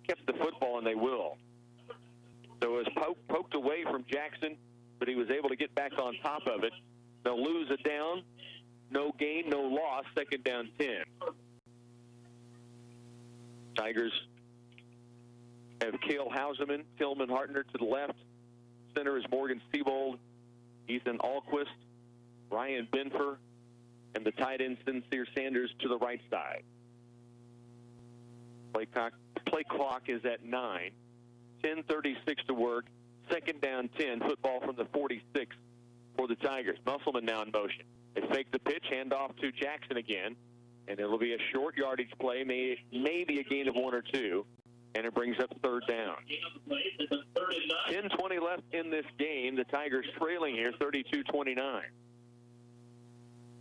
kept the football, and they will. So it was poked away from Jackson, but he was able to get back on top of it. They'll lose it down. No gain, no loss. 2nd down 10. Tigers have Cale Houseman, Tillman Hartner to the left. Center is Morgan Seabold, Ethan Alquist, Ryan Benfer, and the tight end Sincere Sanders to the right side. Play clock is at 9. 10:36 to work. 2nd down 10. Football from the 46 for the Tigers. Musselman now in motion. They fake the pitch, hand off to Jackson again, and it'll be a short yardage play, maybe a gain of 1 or 2, and it brings up 3rd down. 10:20 left in this game. The Tigers trailing here, 32-29.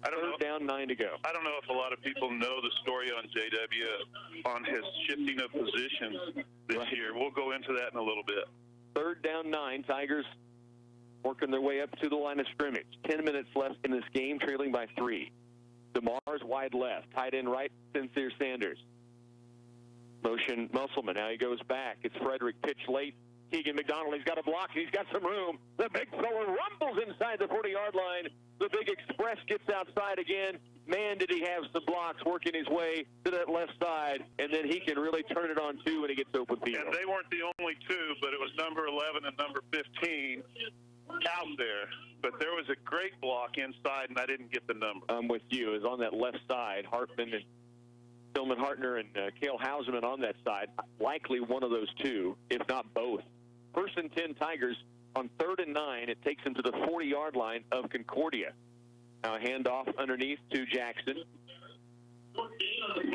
Third down, 9 to go. I don't know if a lot of people know the story on JW on his shifting of positions this year. We'll go into that in a little bit. 3rd down, 9. Tigers working their way up to the line of scrimmage. 10 minutes left in this game, trailing by 3. DeMar's wide left. Tight end right, Sincere Sanders. Motion Musselman. Now he goes back. It's Frederick. Pitch late. Keegan McDonald. He's got a block. He's got some room. The big fella rumbles inside the 40-yard line. The big express gets outside again. Man, did he have some blocks working his way to that left side, and then he can really turn it on, too, when he gets open field. And they weren't the only 2, but it was number 11 and number 15 out there. But there was a great block inside, and I didn't get the number. I'm with you. It was on that left side. Hartman and Tillman Hartner and Cale Houseman on that side. Likely one of those 2, if not both. 1st and 10 Tigers on 3rd and 9. It takes them to the 40-yard line of Concordia. Now a handoff underneath to Jackson.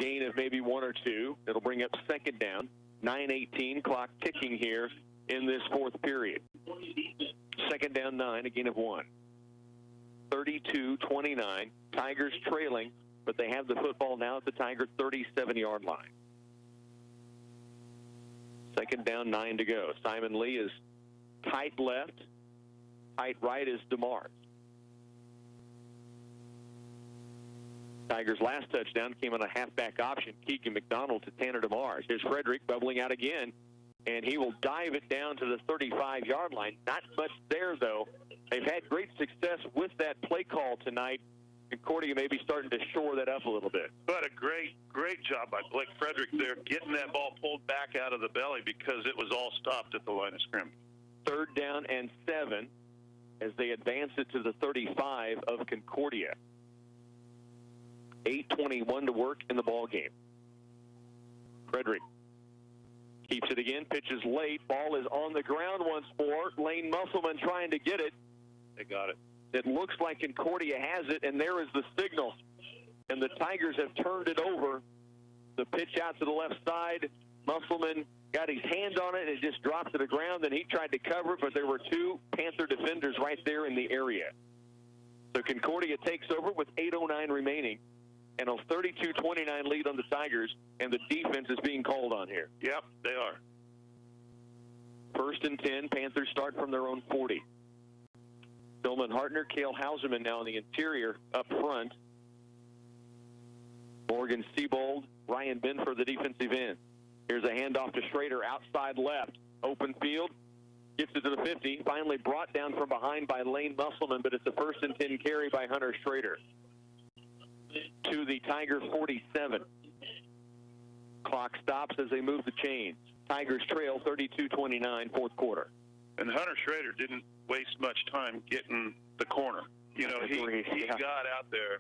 Gain of maybe 1 or 2. It'll bring up 2nd down. 9:18, clock ticking here in this 4th period. 2nd down 9, a gain of 1. 32-29. Tigers trailing but they have the football now at the Tiger 37-yard line. Second down, 9 to go. Simon Lee is tight left. Tight right is DeMars. Tigers' last touchdown came on a halfback option. Keegan McDonald to Tanner DeMars. Here's Frederick bubbling out again, and he will dive it down to the 35-yard line. Not much there, though. They've had great success with that play call tonight. Concordia may be starting to shore that up a little bit. But a great job by Blake Frederick there, getting that ball pulled back out of the belly because it was all stopped at the line of scrimmage. Third down and 7 as they advance it to the 35 of Concordia. 8:21 to work in the ball game. Frederick keeps it again, pitches late. Ball is on the ground once more. Lane Musselman trying to get it. They got it. It looks like Concordia has it, and there is the signal. And the Tigers have turned it over. The pitch out to the left side. Musselman got his hand on it and it just dropped to the ground. Then he tried to cover it, but there were 2 Panther defenders right there in the area. So Concordia takes over with 8:09 remaining and a 32-29 lead on the Tigers, and the defense is being called on here. Yep, they are. First and 10, Panthers start from their own 40. Tillman Hartner, Cale Hauserman now in the interior up front. Morgan Siebold, Ryan Benford, the defensive end. Here's a handoff to Schrader, outside left. Open field, gets it to the 50. Finally brought down from behind by Lane Musselman, but it's a first and 10 carry by Hunter Schrader. To the Tiger 47. Clock stops as they move the chains. Tigers trail 32-29, fourth quarter. And Hunter Schrader didn't waste much time getting the corner. You know, he got out there,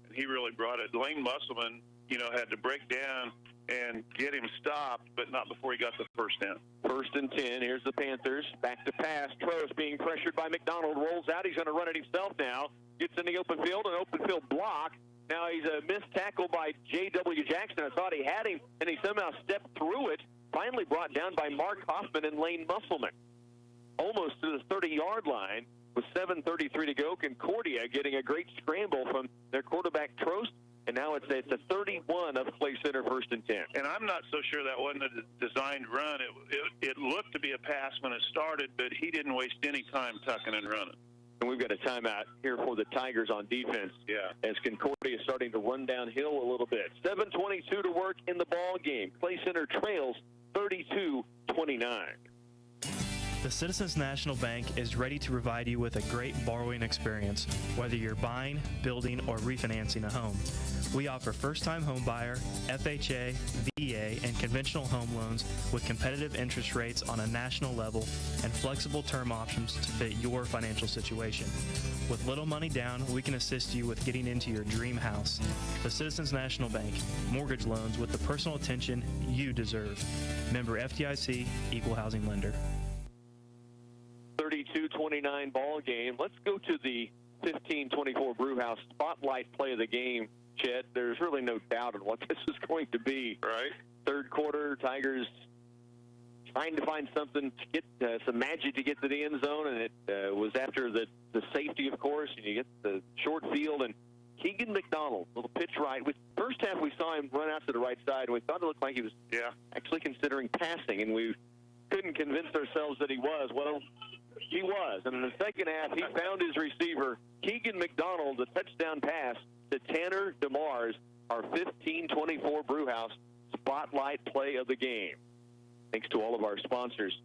and he really brought it. Lane Musselman, you know, had to break down and get him stopped, but not before he got the first down. First and 10. Here's the Panthers. Back to pass. Trost being pressured by McDonald. Rolls out. He's going to run it himself now. Gets in the open field, an open field block. Now he's a missed tackle by J.W. Jackson. I thought he had him, and he somehow stepped through it. Finally brought down by Mark Hoffman and Lane Musselman. Almost to the 30-yard line with 7:33 to go. Concordia getting a great scramble from their quarterback Trost, and now it's a 31 of Clay Center, first and 10. And I'm not so sure that wasn't a designed run. It looked to be a pass when it started, but he didn't waste any time tucking and running. And we've got a timeout here for the Tigers on defense. Yeah. As Concordia is starting to run downhill a little bit. 7:22 to work in the ball game. Clay Center trails 32-29. The Citizens National Bank is ready to provide you with a great borrowing experience, whether you're buying, building, or refinancing a home. We offer first-time home buyer, FHA, VA, and conventional home loans with competitive interest rates on a national level and flexible term options to fit your financial situation. With little money down, we can assist you with getting into your dream house. The Citizens National Bank, mortgage loans with the personal attention you deserve. Member FDIC, Equal Housing Lender. 32-29 ball game. Let's go to the 15-24 Brewhouse spotlight play of the game, Chet. There's really no doubt on what this is going to be. Right. Third quarter, Tigers trying to find something to get some magic to get to the end zone, and it was after the safety, of course, and you get the short field, and Keegan McDonald, little pitch right. First half, we saw him run out to the right side, and we thought it looked like he was actually considering passing, and we couldn't convince ourselves that he was. Well, he was. And in the second half, he found his receiver, Keegan McDonald, a touchdown pass to Tanner DeMars, our 15-24 Brewhouse spotlight play of the game. Thanks to all of our sponsors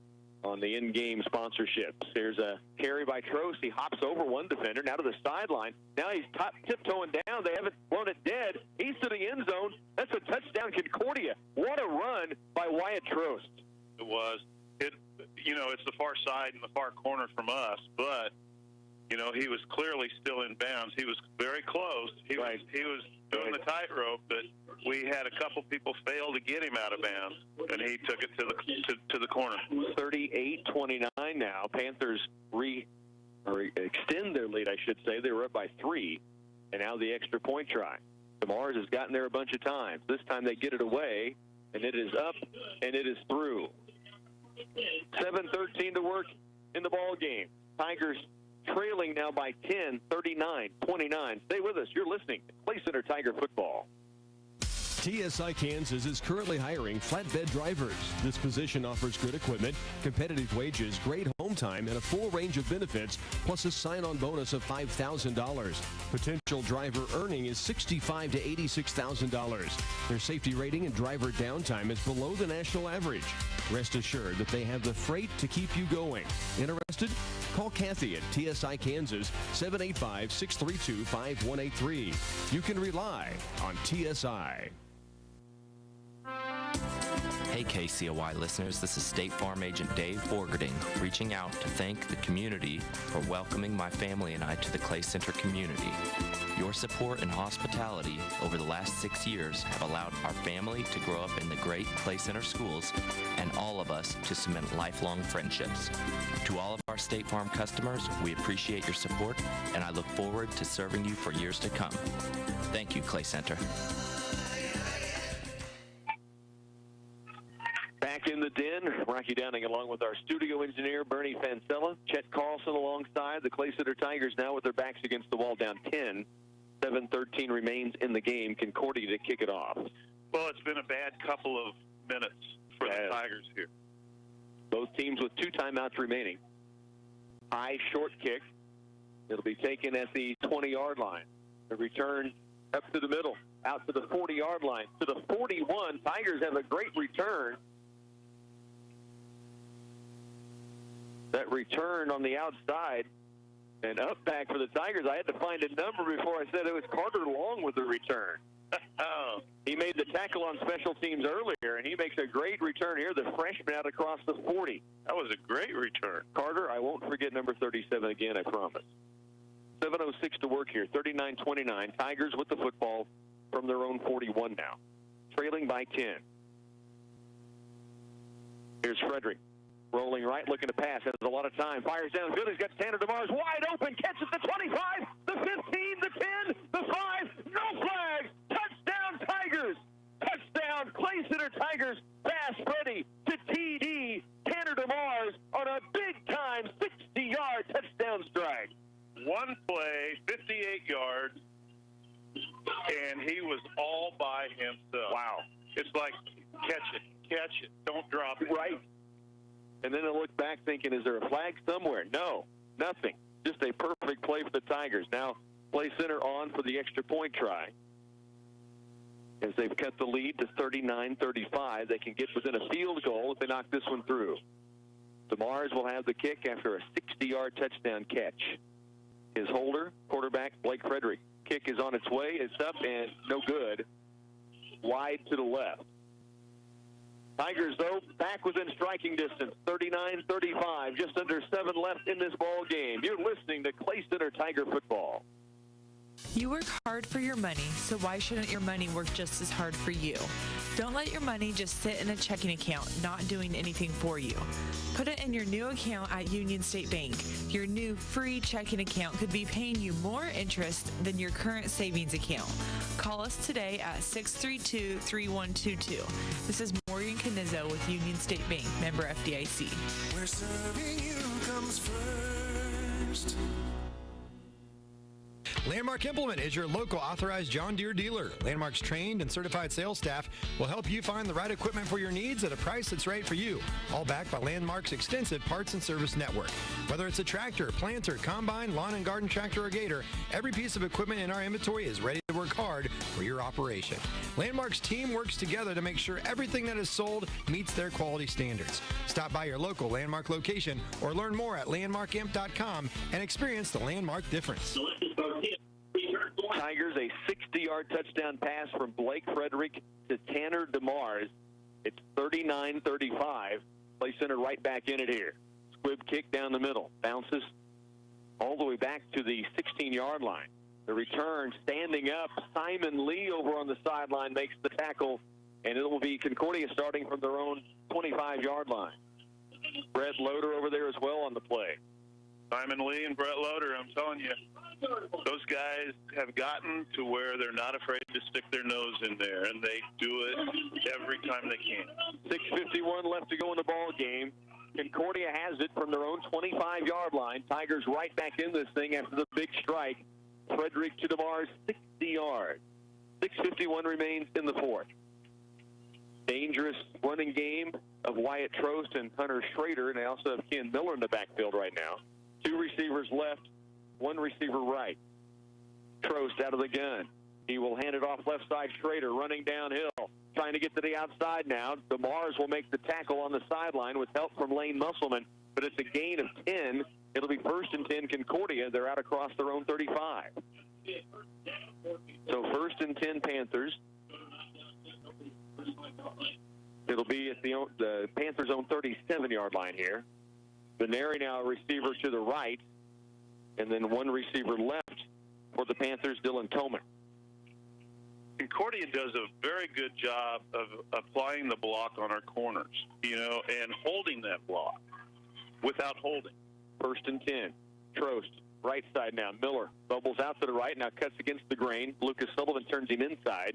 on the in-game sponsorships. There's a carry by Trost. He hops over one defender, now to the sideline. Now he's tiptoeing down. They haven't blown it dead. He's to the end zone. That's a touchdown, Concordia. What a run by Wyatt Trost. It was. It's the far side and the far corner from us, but, he was clearly still in bounds. He was very close. He was doing the tightrope, but we had a couple people fail to get him out of bounds, and he took it to the corner. 38-29 now. Panthers extend their lead, I should say. They were up by 3, and now the extra point try. DeMars has gotten there a bunch of times. This time they get it away, and it is up, and it is through. 7:13 to work in the ball game. Tigers trailing now by 10, 39-29. Stay with us. You're listening to Clay Center Tiger Football. TSI Kansas is currently hiring flatbed drivers. This position offers good equipment, competitive wages, great home time, and a full range of benefits, plus a sign-on bonus of $5,000. Potential driver earning is $65,000 to $86,000. Their safety rating and driver downtime is below the national average. Rest assured that they have the freight to keep you going. Interested? Call Kathy at TSI Kansas, 785-632-5183. You can rely on TSI. Hey KCOY listeners, this is State Farm Agent Dave Borgerding reaching out to thank the community for welcoming my family and I to the Clay Center community. Your support and hospitality over the last 6 years have allowed our family to grow up in the great Clay Center schools and all of us to cement lifelong friendships. To all of our State Farm customers, we appreciate your support and I look forward to serving you for years to come. Thank you, Clay Center. Back in the den, Rocky Downing along with our studio engineer, Bernie Fancella, Chet Carlson alongside. The Clay Center Tigers now with their backs against the wall down 10. 7:13 remains in the game. Concordia to kick it off. Well, it's been a bad couple of minutes for the Tigers here. Both teams with 2 timeouts remaining. High short kick. It'll be taken at the 20-yard line. The return up to the middle, out to the 40-yard line, to the 41. Tigers have a great return. That return on the outside and up back for the Tigers. I had to find a number before I said it was Carter Long with the return. He made the tackle on special teams earlier, and he makes a great return here, the freshman out across the 40. That was a great return. Carter, I won't forget number 37 again, I promise. 7:06 to work here, 39-29. Tigers with the football from their own 41 now, trailing by 10. Here's Frederick. Rolling right, looking to pass. Has a lot of time. Fires downfield. He's got Tanner DeMars wide open. Catches the 25, the 15, the 10, the 5. No flags. Touchdown, Tigers. Touchdown, Clay Center Tigers. Pass ready to TD. Tanner DeMars on a big-time 60-yard touchdown strike. One play, 58 yards, and he was all by himself. Wow. It's like, catch it. Don't drop it. Right. And then I look back thinking, is there a flag somewhere? No, nothing. Just a perfect play for the Tigers. Now, Clay Center on for the extra point try. As they've cut the lead to 39-35, they can get within a field goal if they knock this one through. DeMars will have the kick after a 60-yard touchdown catch. His holder, quarterback Blake Frederick. Kick is on its way. It's up and no good. Wide to the left. Tigers, though, back within striking distance, 39-35, just under 7 left in this ball game. You're listening to Clay Center Tiger Football. You work hard for your money, so why shouldn't your money work just as hard for you? Don't let your money just sit in a checking account, not doing anything for you. Put it in your new account at Union State Bank. Your new free checking account could be paying you more interest than your current savings account. Call us today at 632-3122. This is Morgan Canizzo with Union State Bank, member FDIC. Where serving you comes first. Landmark Implement is your local authorized John Deere dealer. Landmark's trained and certified sales staff will help you find the right equipment for your needs at a price that's right for you. All backed by Landmark's extensive parts and service network. Whether it's a tractor, planter, combine, lawn and garden tractor, or gator, every piece of equipment in our inventory is ready to work hard for your operation. Landmark's team works together to make sure everything that is sold meets their quality standards. Stop by your local Landmark location or learn more at landmarkimp.com and experience the Landmark difference. Tigers, a 60-yard touchdown pass from Blake Frederick to Tanner DeMars. It's 39-35. Clay Center right back in it here. Squib kick down the middle. Bounces all the way back to the 16-yard line. The return standing up. Simon Lee over on the sideline makes the tackle, and it will be Concordia starting from their own 25-yard line. Brett Loader over there as well on the play. Simon Lee and Brett Loader, I'm telling you, those guys have gotten to where they're not afraid to stick their nose in there, and they do it every time they can. 6:51 left to go in the ball game. Concordia has it from their own 25-yard line. Tigers right back in this thing after the big strike. Frederick to DeMars, 60 yards. 6:51 remains in the fourth. Dangerous running game of Wyatt Trost and Hunter Schrader, and they also have Ken Miller in the backfield right now. 2 receivers left, 1 receiver right. Trost out of the gun. He will hand it off left side. Schrader running downhill, trying to get to the outside now. DeMars will make the tackle on the sideline with help from Lane Musselman, but it's a gain of 10. It'll be 1st and 10 Concordia. They're out across their own 35. So 1st and 10 Panthers. It'll be at the Panthers' own 37-yard line here. Veneri now a receiver to the right, and then 1 receiver left for the Panthers, Dylan Toman. Concordia does a very good job of applying the block on our corners, and holding that block without holding. 1st and 10. Trost, right side now. Miller bubbles out to the right, now cuts against the grain. Lucas Sullivan turns him inside.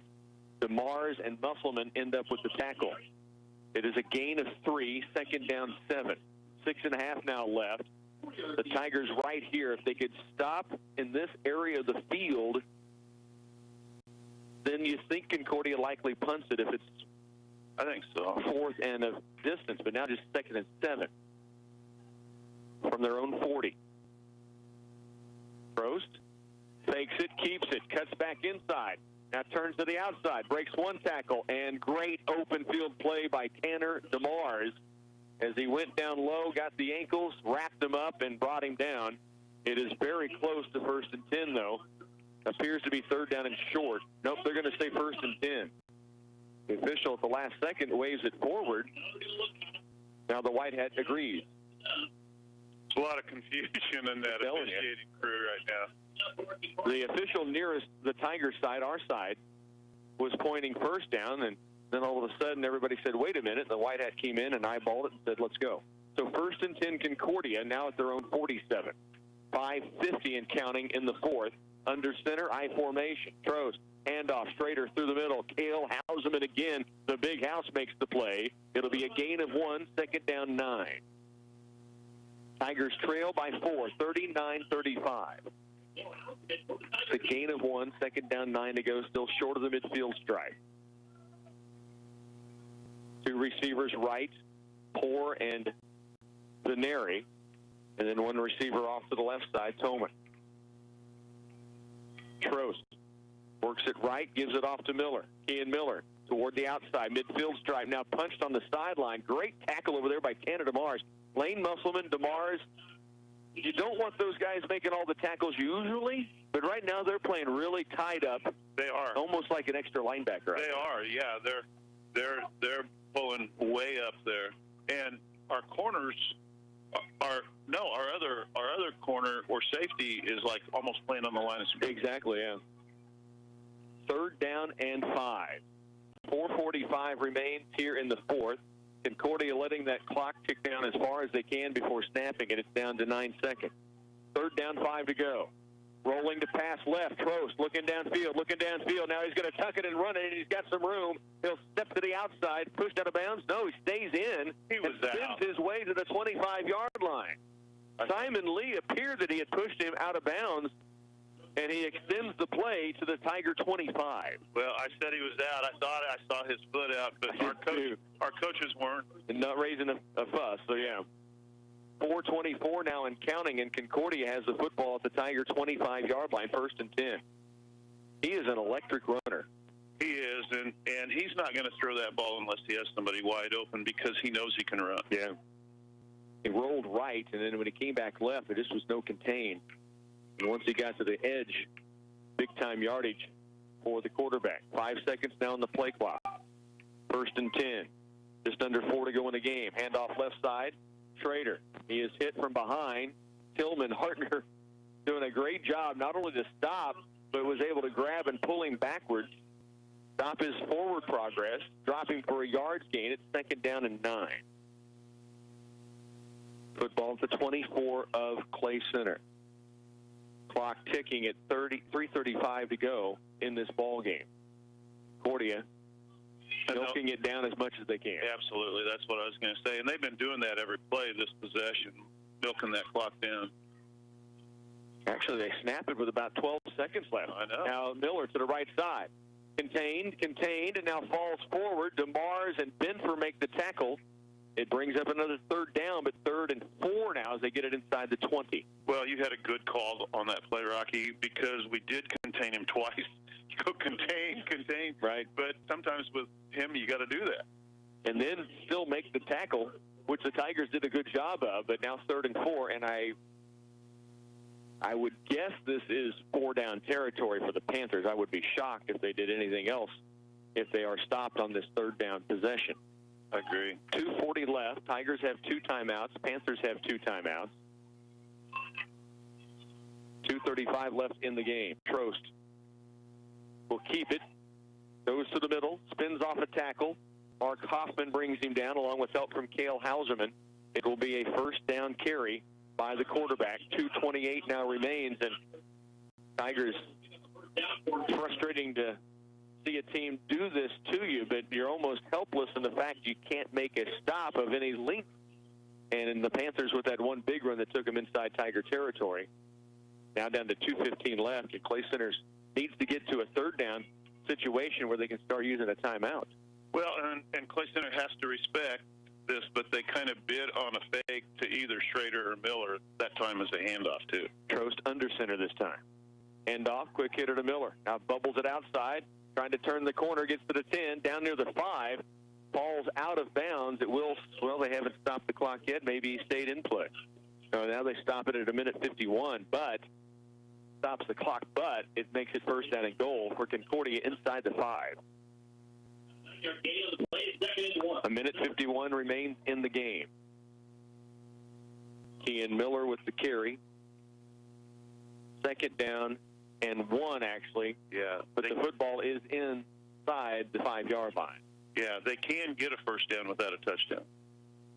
DeMars and Musselman end up with the tackle. It is a gain of 3, 2nd down 7. 6.5 now left. The Tigers right here, if they could stop in this area of the field, then you think Concordia likely punts it if it's, I think so, 4th and of distance, but now just 2nd and 7 from their own 40. Trost fakes it, keeps it, cuts back inside. Now turns to the outside, breaks 1 tackle, and great open field play by Tanner DeMars as he went down low, got the ankles, wrapped him up, and brought him down. It is very close to 1st and 10, though. Appears to be 3rd down and short. Nope, they're going to stay 1st and 10. The official at the last second waves it forward. Now the white hat agrees. There's a lot of confusion in that officiating crew right now. The official nearest the Tiger side, our side, was pointing 1st down, and then all of a sudden everybody said, wait a minute, and the white hat came in and eyeballed it and said, let's go. So 1st and 10 Concordia, now at their own 47. 5:50 and counting in the 4th. Under center, I formation. Trost, handoff, Schrader through the middle. Cale Houseman again. The big house makes the play. It'll be a gain of 1, 2nd down 9. Tigers trail by 4, 39-35. It's a gain of 1, 2nd down 9 to go, still short of the midfield strike. 2 receivers right, Poor and Veneri, and then 1 receiver off to the left side, Toman. Trost works it right, gives it off to Miller. Ian Miller toward the outside, midfield stripe, now punched on the sideline. Great tackle over there by Tanner DeMars. Lane Musselman, DeMars, you don't want those guys making all the tackles usually, but right now they're playing really tied up. They are. Almost like an extra linebacker. They are, yeah. They're pulling way up there. And our corners our other corner or safety is like almost playing on the line of scrimmage. Exactly, yeah. 3rd down and 5. 4:45 remains here in the 4th. Concordia letting that clock tick down as far as they can before snapping it. It's down to 9 seconds. 3rd down, 5 to go. Rolling to pass left. Trost looking downfield. Now he's going to tuck it and run it, and he's got some room. He'll step to the outside, pushed out of bounds. No, he stays in. He was and spins his way to the 25-yard line. Simon Lee appeared that he had pushed him out of bounds, and he extends the play to the Tiger 25. Well, I said he was out. I thought I saw his foot out, but our coaches weren't. And not raising a fuss, so yeah. 4:24 now and counting, and Concordia has the football at the Tiger 25-yard line, 1st and 10. He is an electric runner. He is, and he's not going to throw that ball unless he has somebody wide open because he knows he can run. Yeah. He rolled right, and then when he came back left, there just was no contain. And once he got to the edge, big-time yardage for the quarterback. 5 seconds now on the play clock. 1st and 10. Just under 4 to go in the game. Handoff left side. Schrader. He is hit from behind. Tillman Hartner doing a great job not only to stop, but was able to grab and pull him backwards, stop his forward progress, drop him for a yards gain. It's 2nd down and 9. Football at the 24 of Clay Center. Clock ticking at 3:35 to go in this ball game. Concordia milking it down as much as they can. Absolutely. That's what I was going to say. And they've been doing that every play this possession, milking that clock down. Actually, they snap it with about 12 seconds left. I know. Now Miller to the right side. Contained, and now falls forward. DeMars and Benfer make the tackle. It brings up another third down, but 3rd and 4 now as they get it inside the 20. Well, you had a good call on that play, Rocky, because we did contain him twice. You go contain. Right. But sometimes with him, you got to do that. And then still make the tackle, which the Tigers did a good job of, but now 3rd and 4, and I would guess this is 4-down territory for the Panthers. I would be shocked if they did anything else if they are stopped on this 3rd down possession. I agree. 2:40 left. Tigers have 2 timeouts. Panthers have 2 timeouts. 2:35 left in the game. Trost will keep it. Goes to the middle. Spins off a tackle. Mark Hoffman brings him down along with help from Cale Hauserman. It will be a 1st down carry by the quarterback. 2:28 now remains, and Tigers, frustrating to see a team do this to you, but you're almost helpless in the fact you can't make a stop of any length. And in the Panthers with that one big run that took them inside Tiger territory. Now down to 2:15 left, and Clay Centers needs to get to a 3rd down situation where they can start using a timeout. Well, and Clay Center has to respect this, but they kind of bid on a fake to either Schrader or Miller. That time as a handoff, too. Trost under center this time. End off, quick hitter to Miller. Now bubbles it outside, trying to turn the corner, gets to the 10, down near the 5, falls out of bounds. It will, well, they haven't stopped the clock yet. Maybe he stayed in play. So now they stop it at 1:51, but stops the clock, but it makes it 1st down and goal for Concordia inside the 5. 1:51 remains in the game. Kean Miller with the carry. 2nd down and 1, actually. Yeah. But the football is inside the 5-yard line. Yeah, they can get a 1st down without a touchdown.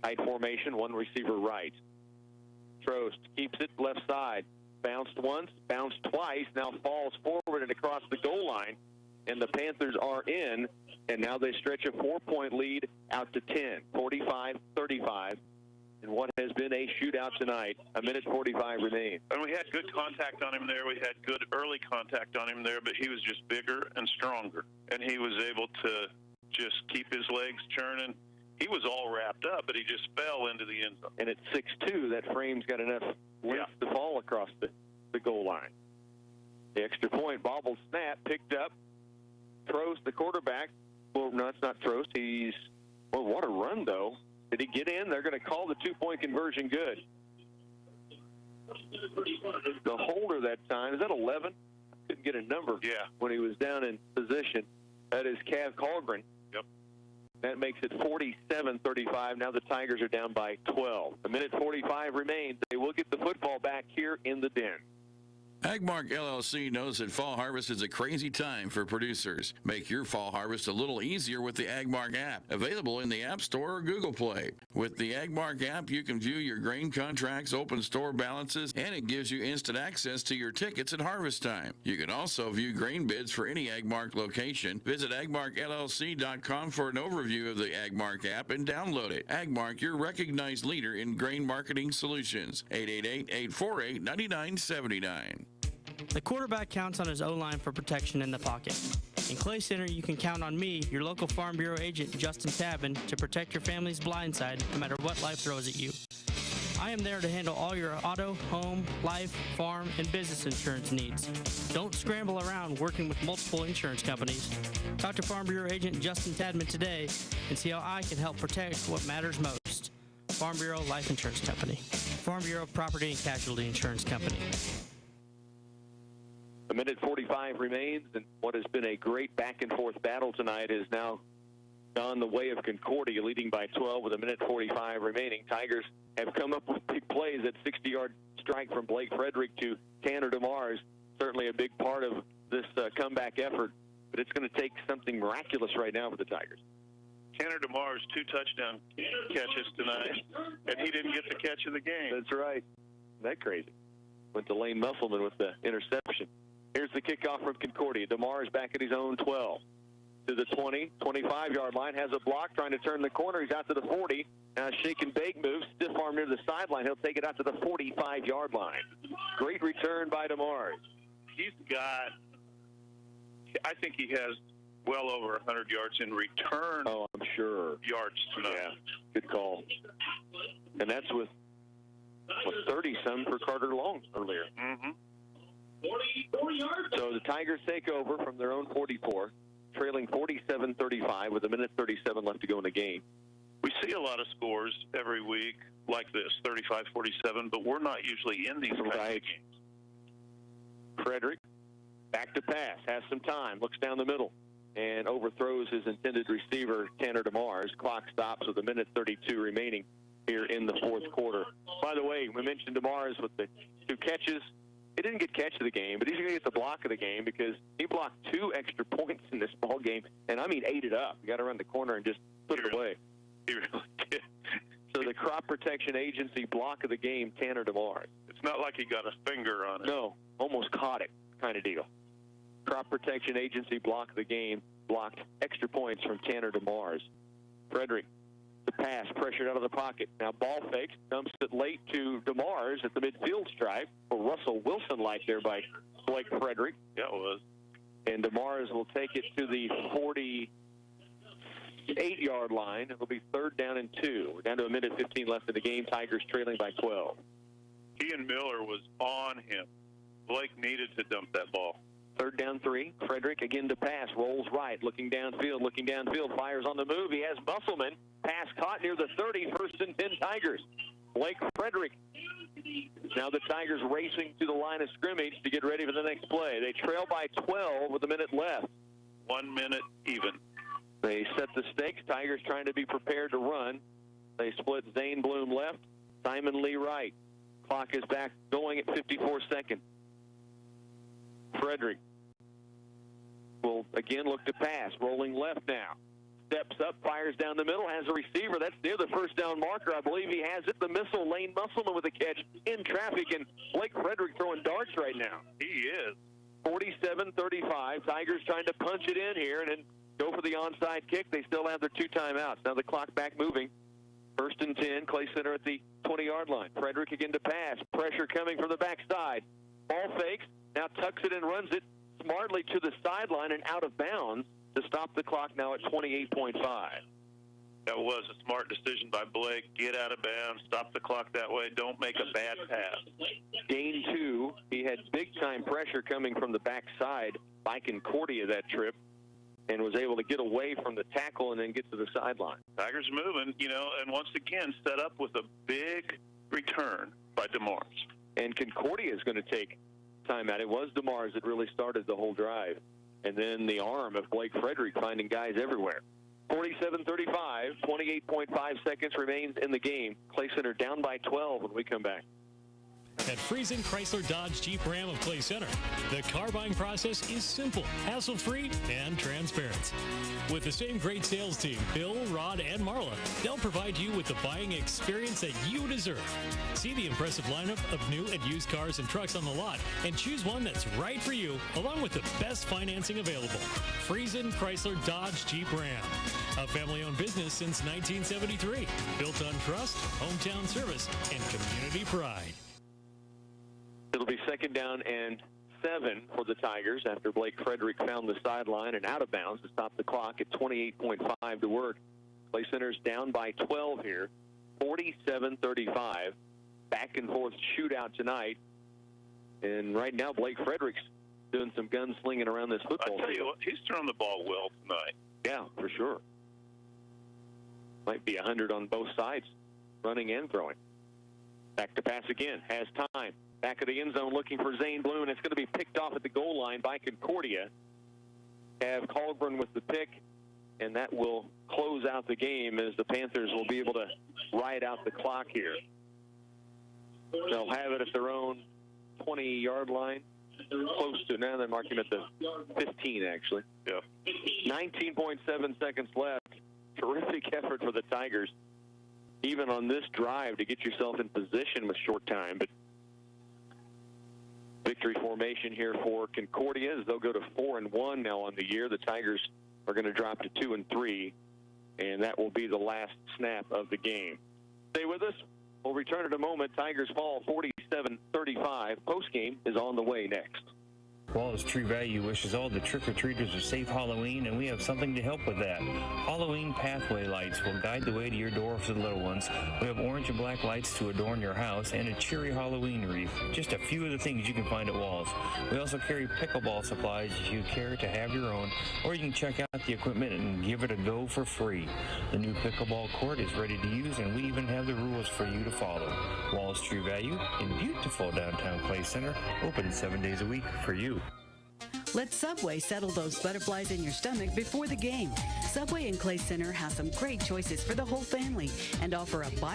Tight formation, 1 receiver right. Trost keeps it left side. Bounced once, bounced twice, now falls forward and across the goal line. And the Panthers are in, and now they stretch a 4-point lead out to 10, 45-35. In what has been a shootout tonight, 1:45 remains. And we had good contact on him there. We had good early contact on him there, but he was just bigger and stronger. And he was able to just keep his legs churning. He was all wrapped up, but he just fell into the end zone. And at 6'2", that frame's got enough length to fall across the goal line. The extra point, bobbled snap, picked up. Trost, the quarterback. Well, no, it's not Trost. Well, what a run, though. Did he get in? They're going to call the 2-point conversion good. The holder that time, is that 11? Couldn't get a number when he was down in position. That is Cav Colgren. Yep. That makes it 47-35. Now the Tigers are down by 12. 1:45 remains. They will get the football back here in the den. Agmark LLC knows that fall harvest is a crazy time for producers. Make your fall harvest a little easier with the Agmark app, available in the App Store or Google Play. With the Agmark app, you can view your grain contracts, open store balances, and it gives you instant access to your tickets at harvest time. You can also view grain bids for any Agmark location. Visit agmarkllc.com for an overview of the Agmark app and download it. Agmark, your recognized leader in grain marketing solutions. 888-848-9979. The quarterback counts on his O-line for protection in the pocket. In Clay Center, you can count on me, your local Farm Bureau agent, Justin Tabin, to protect your family's blind side no matter what life throws at you. I am there to handle all your auto, home, life, farm, and business insurance needs. Don't scramble around working with multiple insurance companies. Talk to Farm Bureau agent Justin Tadman today and see how I can help protect what matters most. Farm Bureau Life Insurance Company. Farm Bureau Property and Casualty Insurance Company. 1:45 remains, and what has been a great back-and-forth battle tonight has now gone the way of Concordia, leading by 12 with 1:45 remaining. Tigers have come up with big plays. That 60-yard strike from Blake Frederick to Tanner DeMars, certainly a big part of this comeback effort, but it's going to take something miraculous right now for the Tigers. Tanner DeMars, 2 touchdown catches tonight, and he didn't get the catch of the game. That's right. Isn't that crazy? Went to Lane Musselman with the interception. Here's the kickoff from Concordia. DeMars back at his own 12. to the 20, 25-yard line, has a block, trying to turn the corner. He's out to the 40. Now shake and bake move, stiff arm near the sideline. He'll take it out to the 45-yard line. Great return by DeMars. He's got, I think he has well over 100 yards in return. Oh, I'm sure. Yards tonight. Yeah, good call. And that's with 30-some for Carter Long earlier. Mm-hmm. 40 yards. So the Tigers take over from their own 44, trailing 47-35 with 1:37 left to go in the game. We see a lot of scores every week like this, 35-47, but we're not usually in these kinds of games. Frederick, back to pass, has some time, looks down the middle, and overthrows his intended receiver, Tanner DeMars. Clock stops with 1:32 remaining here in the fourth quarter. By the way, we mentioned DeMars with the 2 catches. He didn't get catch of the game, but he's going to get the block of the game because he blocked 2 extra points in this ball game, and I mean ate it up. You got to run the corner and just put it away. He really did. So the Crop Protection Agency block of the game, Tanner DeMars. It's not like he got a finger on it. No, almost caught it kind of deal. Crop Protection Agency block of the game, blocked extra points from Tanner DeMars. Frederick, the pass, pressured out of the pocket. Now ball fakes, dumps it late to DeMars at the midfield stripe. For Russell Wilson like there by Blake Frederick. Yeah, it was. And DeMars will take it to the 48-yard line. It'll be 3rd down and 2. We're down to 1:15 left in the game. Tigers trailing by 12. Ian Miller was on him. Blake needed to dump that ball. 3rd down 3. Frederick again to pass. Rolls right. Looking downfield. Fires on the move. He has Musselman. Pass caught near the 30. 1st and 10 Tigers. Blake Frederick. Now the Tigers racing to the line of scrimmage to get ready for the next play. They trail by 12 with a minute left. 1 minute even. They set the stakes. Tigers trying to be prepared to run. They split Zane Bloom left, Simon Lee right. Clock is back going at 54 seconds. Frederick will again look to pass. Rolling left now. Steps up, fires down the middle, has a receiver. That's near the 1st down marker. I believe he has it. The missile, Lane Musselman with a catch in traffic, and Blake Frederick throwing darts right now. He is. 47-35. Tigers trying to punch it in here and then go for the onside kick. They still have their 2 timeouts. Now the clock back moving. 1st and 10, Clay Center at the 20-yard line. Frederick again to pass. Pressure coming from the backside. Ball fakes. Now tucks it and runs it smartly to the sideline and out of bounds to stop the clock now at 28.5. That was a smart decision by Blake. Get out of bounds. Stop the clock that way. Don't make a bad pass. Gain 2. He had big-time pressure coming from the backside by Concordia that trip and was able to get away from the tackle and then get to the sideline. Tigers moving, and once again set up with a big return by DeMars. And Concordia is going to take time out. It was DeMars that really started the whole drive. And then the arm of Blake Frederick finding guys everywhere. 47-35, 28.5 seconds remains in the game. Clay Center down by 12 when we come back. At Friesen Chrysler Dodge Jeep Ram of Clay Center, the car buying process is simple, hassle-free, and transparent. With the same great sales team, Bill, Rod, and Marla, they'll provide you with the buying experience that you deserve. See the impressive lineup of new and used cars and trucks on the lot and choose one that's right for you, along with the best financing available. Friesen Chrysler Dodge Jeep Ram. A family-owned business since 1973, built on trust, hometown service, and community pride. It'll be 2nd down and 7 for the Tigers after Blake Frederick found the sideline and out of bounds to stop the clock at 28.5 to work. Clay Center's down by 12 here, 47-35. Back and forth shootout tonight. And right now Blake Frederick's doing some gunslinging around this football. I tell you what, he's thrown the ball well tonight. Yeah, for sure. Might be 100 on both sides, running and throwing. Back to pass again, has time. Back of the end zone looking for Zane Bloom, and it's going to be picked off at the goal line by Concordia. Have Colburn with the pick, and that will close out the game as the Panthers will be able to ride out the clock here. They'll have it at their own 20-yard line. Close to, now they're marking at the 15, actually. Yeah. 19.7 seconds left. Terrific effort for the Tigers, even on this drive, to get yourself in position with short time. But victory formation here for Concordia as they'll go to 4-1 now on the year. The Tigers are going to drop to 2 and 3, and that will be the last snap of the game. Stay with us. We'll return in a moment. Tigers fall 47-35. Postgame is on the way next. Wallace Tree Value wishes all the trick-or-treaters a safe Halloween, and we have something to help with that. Halloween pathway lights will guide the way to your door for the little ones. We have orange and black lights to adorn your house and a cheery Halloween wreath. Just a few of the things you can find at Walls. We also carry pickleball supplies if you care to have your own, or you can check out the equipment and give it a go for free. The new pickleball court is ready to use, and we even have the rules for you to follow. Wallace Tree Value in beautiful downtown Clay Center, open 7 days a week for you. Let Subway settle those butterflies in your stomach before the game. Subway in Clay Center has some great choices for the whole family and offer a buy